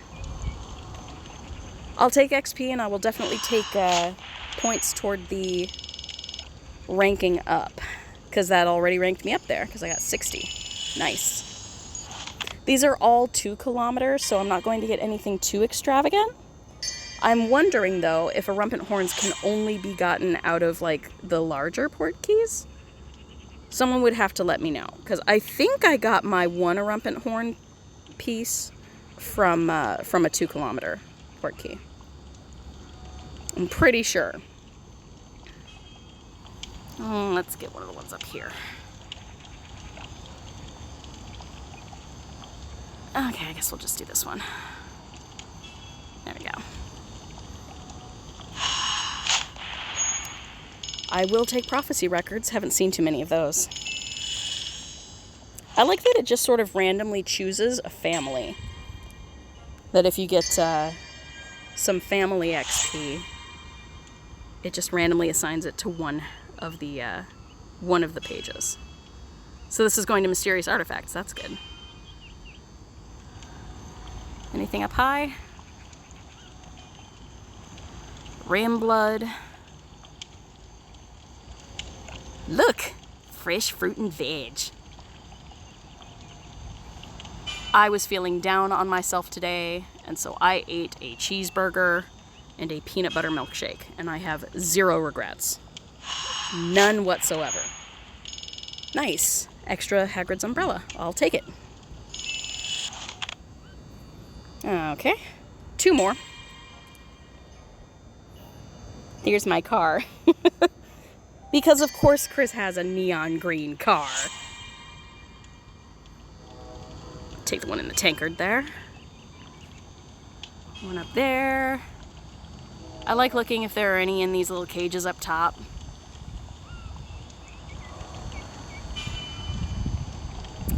I'll take XP, and I will definitely take points toward the ranking up, because that already ranked me up there, because I got 60. Nice. These are all 2 kilometers, so I'm not going to get anything too extravagant. I'm wondering, though, if a rumpet horns can only be gotten out of, like, the larger port keys. Someone would have to let me know, because I think I got my 1 rumpet horn piece from a 2 kilometer port key. I'm pretty sure. Let's get one of the ones up here. Okay, I guess we'll just do this one. There we go. I will take prophecy records. Haven't seen too many of those. I like that it just sort of randomly chooses a family. That if you get some family XP, it just randomly assigns it to one of the pages. So this is going to mysterious artifacts. That's good. Anything up high? Ram blood. Look! Fresh fruit and veg. I was feeling down on myself today, and so I ate a cheeseburger and a peanut butter milkshake, and I have 0 regrets. None whatsoever. Nice. Extra Hagrid's umbrella. I'll take it. Okay. 2 more. Here's my car. Because of course Chris has a neon green car. Take the one in the tankard there. One up there. I like looking if there are any in these little cages up top.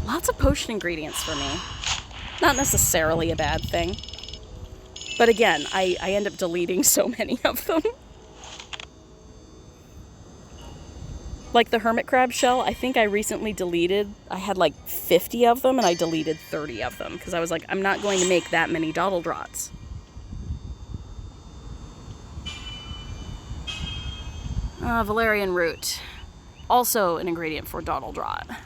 Lots of potion ingredients for me. Not necessarily a bad thing. But again, I end up deleting so many of them. Like the hermit crab shell, I think I recently deleted, I had like 50 of them, and I deleted 30 of them, because I was like, I'm not going to make that many doddledrots. Valerian root. Also an ingredient for doddledrot.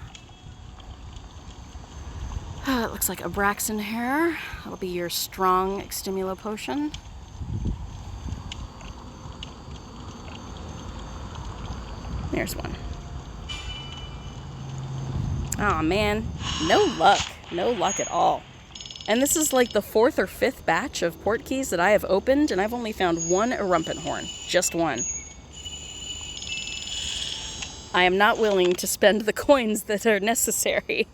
It looks like Abraxan hair. That'll be your strong extimulo potion. There's one. Oh man, no luck. No luck at all. And this is like the 4th or 5th batch of port keys that I have opened, and I've only found 1 rumpet horn. Just 1. I am not willing to spend the coins that are necessary.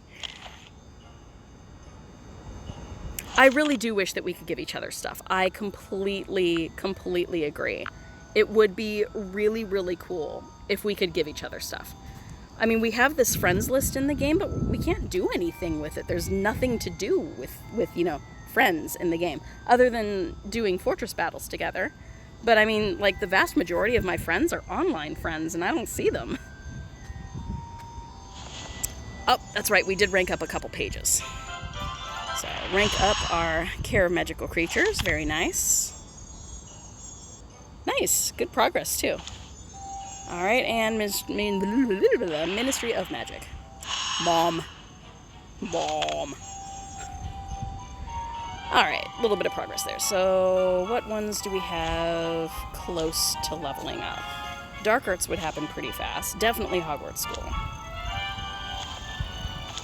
I really do wish that we could give each other stuff. I completely agree. It would be really, really cool if we could give each other stuff. I mean, we have this friends list in the game, but we can't do anything with it. There's nothing to do with you know, friends in the game, other than doing fortress battles together. But I mean, like, the vast majority of my friends are online friends, and I don't see them. Oh, that's right, we did rank up a couple pages. So, rank up our Care of Magical Creatures, very nice. Nice, good progress, too. Alright, and Ministry of Magic. Bomb. Alright, a little bit of progress there. So, what ones do we have close to leveling up? Dark Arts would happen pretty fast. Definitely Hogwarts School.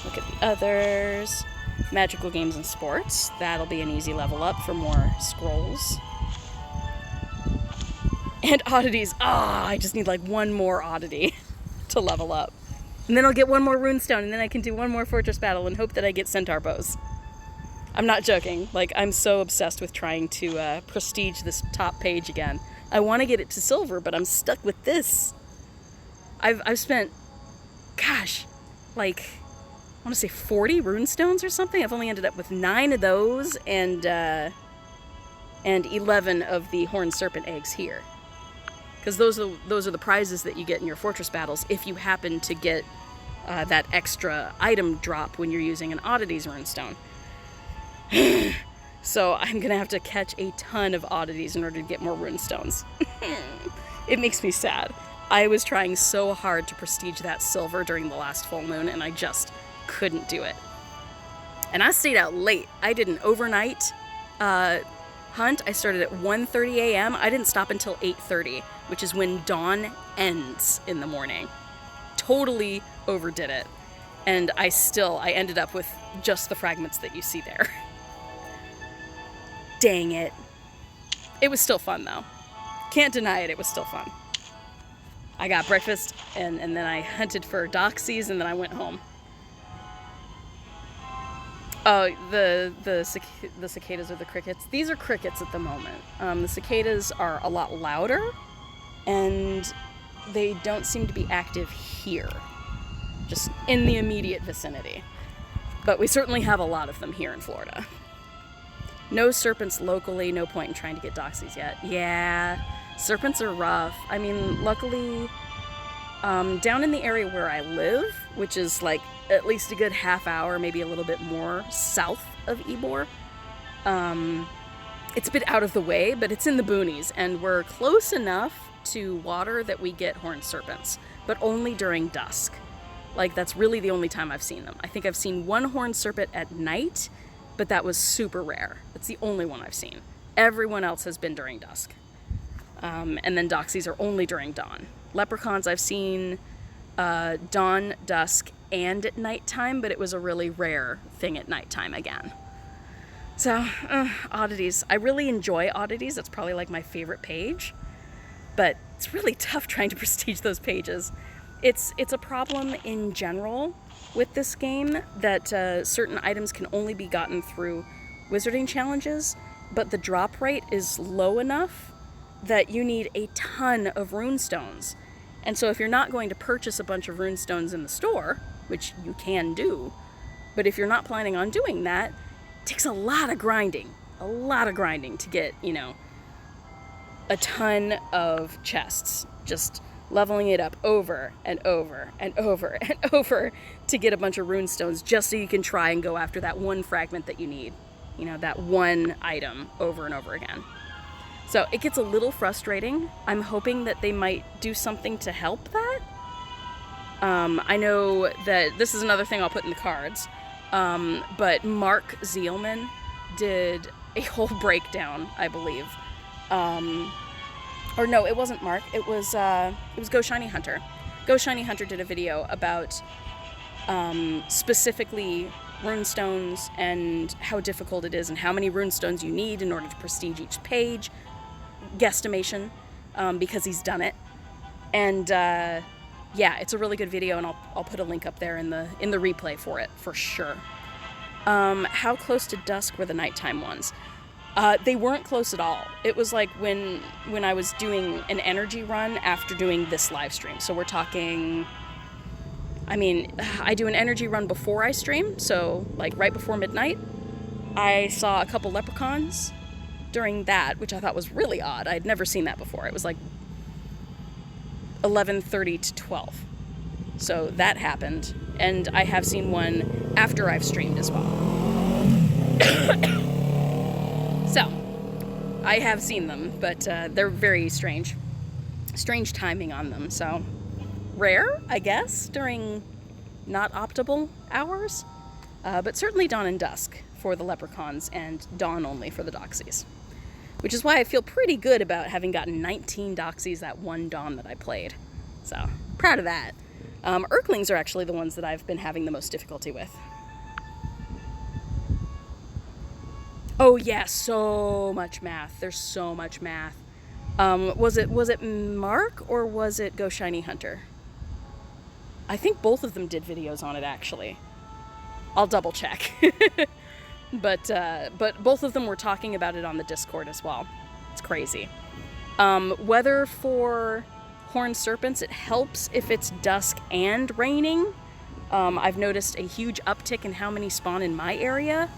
Look at the others. Magical Games and Sports. That'll be an easy level up for more scrolls. And Oddities. I just need like one more Oddity to level up. And then I'll get one more Runestone, and then I can do one more Fortress Battle and hope that I get Centaur Bows. I'm not joking. Like, I'm so obsessed with trying to prestige this top page again. I want to get it to silver, but I'm stuck with this. I've spent, gosh, like, I want to say 40 Runestones or something. I've only ended up with 9 of those and 11 of the Horned Serpent eggs here. Because those are the prizes that you get in your fortress battles if you happen to get that extra item drop when you're using an Oddities runestone. So I'm going to have to catch a ton of Oddities in order to get more runestones. It makes me sad. I was trying so hard to prestige that silver during the last full moon, and I just couldn't do it. And I stayed out late. I did an overnight hunt. I started at 1:30 a.m. I didn't stop until 8:30, which is when dawn ends in the morning. Totally overdid it. And I ended up with just the fragments that you see there. Dang it. It was still fun, though. Can't deny it, it was still fun. I got breakfast, and then I hunted for doxies, and then I went home. Oh, the cicadas are the crickets. These are crickets at the moment. The cicadas are a lot louder, and they don't seem to be active here, just in the immediate vicinity. But we certainly have a lot of them here in Florida. No serpents locally, no point in trying to get doxies yet. Yeah, serpents are rough. I mean, luckily, down in the area where I live, which is like at least a good half hour, maybe a little bit more south of Ybor, it's a bit out of the way, but it's in the boonies, and we're close enough to water that we get horned serpents, but only during dusk. Like, that's really the only time I've seen them. I think I've seen one horned serpent at night, but that was super rare. That's the only one I've seen. Everyone else has been during dusk. And then doxies are only during dawn. Leprechauns I've seen dawn, dusk, and at nighttime, but it was a really rare thing at nighttime again. So, Oddities. I really enjoy Oddities. That's probably like my favorite page. But it's really tough trying to prestige those pages. It's a problem in general with this game that certain items can only be gotten through wizarding challenges, but the drop rate is low enough that you need a ton of runestones. And so if you're not going to purchase a bunch of runestones in the store, which you can do, but if you're not planning on doing that, it takes a lot of grinding to get, you know, a ton of chests. Just leveling it up over and over and over and over to get a bunch of runestones just so you can try and go after that one fragment that you need. You know, that one item over and over again. So it gets a little frustrating. I'm hoping that they might do something to help that. I know that this is another thing I'll put in the cards, but Mark Zielman did a whole breakdown, I believe. Or no, it wasn't Mark. It was Go Shiny Hunter. Go Shiny Hunter did a video about specifically runestones and how difficult it is and how many runestones you need in order to prestige each page. Guesstimation, because he's done it. And yeah, it's a really good video, and I'll put a link up there in the replay for it for sure. How close to dusk were the nighttime ones? They weren't close at all. It was like when I was doing an energy run after doing this live stream. So we're talking I mean, I do an energy run before I stream, so like right before midnight. I saw a couple leprechauns during that, which I thought was really odd. I'd never seen that before. It was like 11:30 to 12. So that happened, and I have seen one after I've streamed as well. So, I have seen them, but they're very strange. Strange timing on them, so rare, I guess, during not optimal hours, but certainly dawn and dusk for the leprechauns and dawn only for the doxies. Which is why I feel pretty good about having gotten 19 doxies that one dawn that I played. So, proud of that. Urklings are actually the ones that I've been having the most difficulty with. Oh yeah, so much math. There's so much math. Was it Mark or was it Go Shiny Hunter? I think both of them did videos on it, actually. I'll double check. But both of them were talking about it on the Discord as well. It's crazy. Weather for horned serpents, it helps if it's dusk and raining. I've noticed a huge uptick in how many spawn in my area.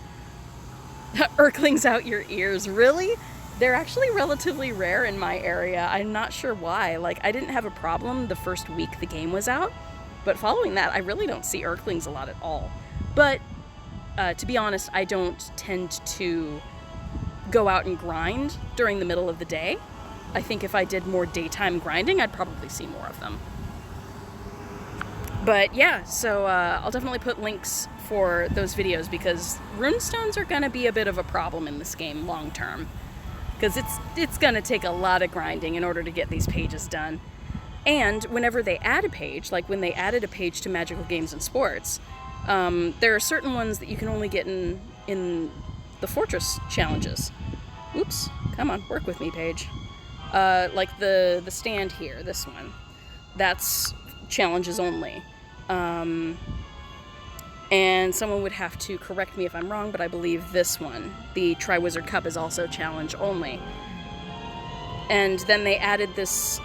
Urklings out your ears, really? They're actually relatively rare in my area. I'm not sure why. Like, I didn't have a problem the first week the game was out, but following that, I really don't see Urklings a lot at all. But to be honest, I don't tend to go out and grind during the middle of the day. I think if I did more daytime grinding, I'd probably see more of them. But yeah, so I'll definitely put links for those videos because runestones are going to be a bit of a problem in this game long term. Because it's going to take a lot of grinding in order to get these pages done. And whenever they add a page, like when they added a page to Magical Games and Sports, there are certain ones that you can only get in the Fortress challenges. Oops, come on, work with me, page. Like the stand here, this one. That's challenges only. And someone would have to correct me if I'm wrong, but I believe this one, the Triwizard Cup, is also challenge only. And then they added this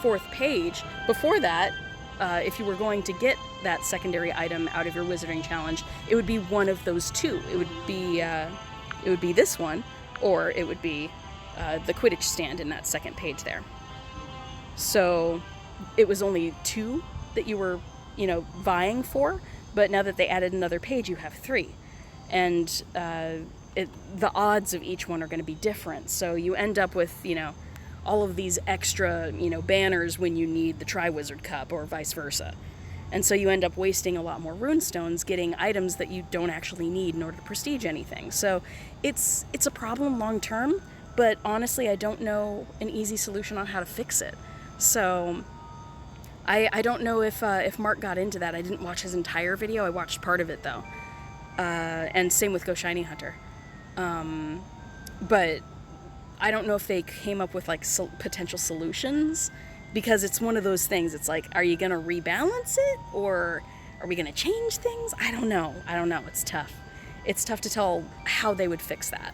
fourth page. Before that, if you were going to get that secondary item out of your Wizarding Challenge, it would be one of those two. It would be this one, or it would be the Quidditch stand in that second page there. So it was only two that you were, vying for, but now that they added another page, you have three. And the odds of each one are going to be different. So you end up with, all of these extra, banners when you need the Triwizard Cup or vice versa. And so you end up wasting a lot more runestones getting items that you don't actually need in order to prestige anything. So it's a problem long term, but honestly, I don't know an easy solution on how to fix it. So I don't know if Mark got into that. I didn't watch his entire video. I watched part of it, though. And same with Go Shiny Hunter. But I don't know if they came up with, like, potential solutions, because it's one of those things. It's like, are you going to rebalance it, or are we going to change things? I don't know. It's tough. It's tough to tell how they would fix that.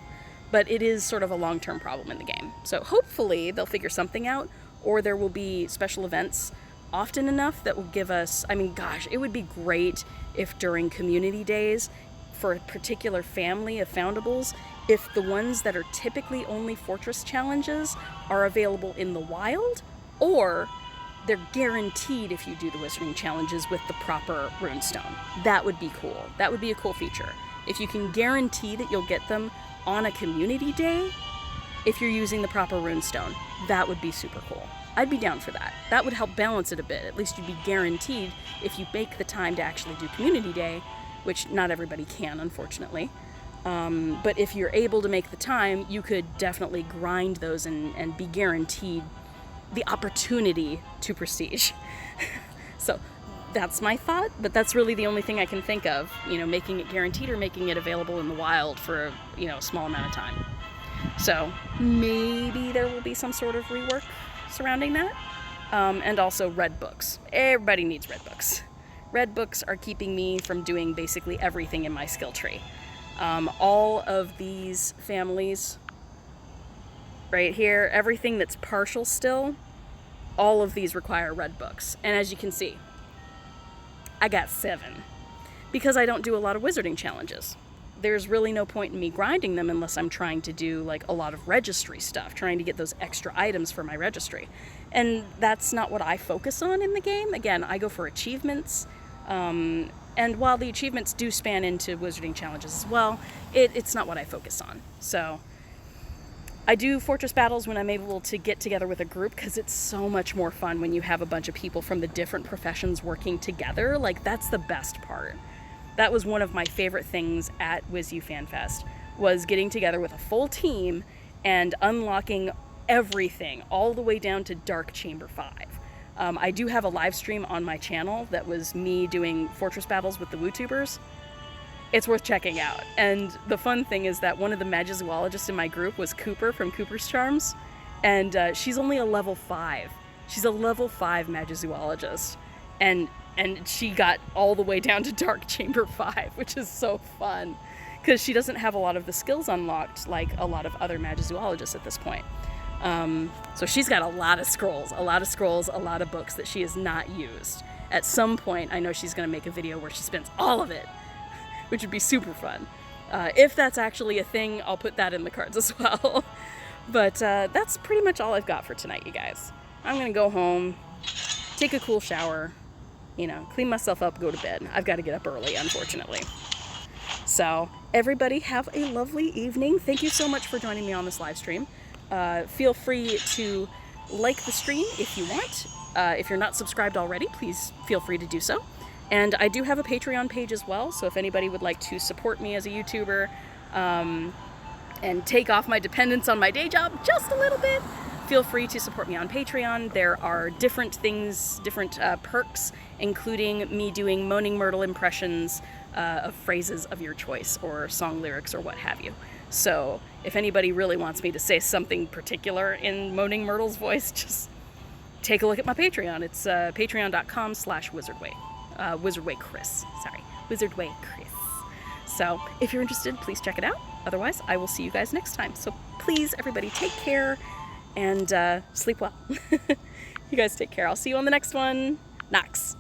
But it is sort of a long-term problem in the game. So hopefully they'll figure something out, or there will be special events often enough that will give us, it would be great if during community days for a particular family of foundables, if the ones that are typically only Fortress challenges are available in the wild, or they're guaranteed if you do the Wizarding challenges with the proper runestone. That would be cool. That would be a cool feature. If you can guarantee that you'll get them on a community day, if you're using the proper runestone, that would be super cool. I'd be down for that. That would help balance it a bit. At least you'd be guaranteed if you make the time to actually do community day, which not everybody can, unfortunately. But if you're able to make the time, you could definitely grind those and be guaranteed the opportunity to prestige. So that's my thought, but that's really the only thing I can think of, making it guaranteed or making it available in the wild for a small amount of time. So maybe there will be some sort of rework surrounding that. And also red books. Everybody needs red books. Red books are keeping me from doing basically everything in my skill tree. All of these families right here, everything that's partial still, all of these require red books. And as you can see, I got 7. Because I don't do a lot of wizarding challenges. There's really no point in me grinding them unless I'm trying to do like a lot of registry stuff, trying to get those extra items for my registry. And that's not what I focus on in the game. Again, I go for achievements. And while the achievements do span into wizarding challenges as well, it's not what I focus on. So I do fortress battles when I'm able to get together with a group, because it's so much more fun when you have a bunch of people from the different professions working together. Like, that's the best part. That was one of my favorite things at WizU FanFest, was getting together with a full team and unlocking everything all the way down to Dark Chamber 5. I do have a live stream on my channel that was me doing fortress battles with the WooTubers. It's worth checking out. And the fun thing is that one of the Magizoologists in my group was Cooper from Cooper's Charms, and she's only a level 5. She's a level 5 Magizoologist, and she got all the way down to Dark Chamber 5, which is so fun, because she doesn't have a lot of the skills unlocked like a lot of other Magizoologists at this point. So she's got a lot of scrolls, a lot of books that she has not used. At some point, I know she's going to make a video where she spends all of it, which would be super fun. If that's actually a thing, I'll put that in the cards as well. But that's pretty much all I've got for tonight, you guys. I'm going to go home, take a cool shower, clean myself up, go to bed. I've got to get up early, unfortunately. So everybody have a lovely evening. Thank you so much for joining me on this live stream. Feel free to like the stream if you want. If you're not subscribed already, please feel free to do so. And I do have a Patreon page as well, so if anybody would like to support me as a YouTuber and take off my dependence on my day job just a little bit, feel free to support me on Patreon. There are different things, different perks, including me doing Moaning Myrtle impressions of phrases of your choice or song lyrics or what have you. So if anybody really wants me to say something particular in Moaning Myrtle's voice, just take a look at my Patreon. It's patreon.com/wizardway. Wizardway Chris. Sorry, Wizardway Chris. So if you're interested, please check it out. Otherwise, I will see you guys next time. So please, everybody, take care and sleep well. You guys take care. I'll see you on the next one. Knox.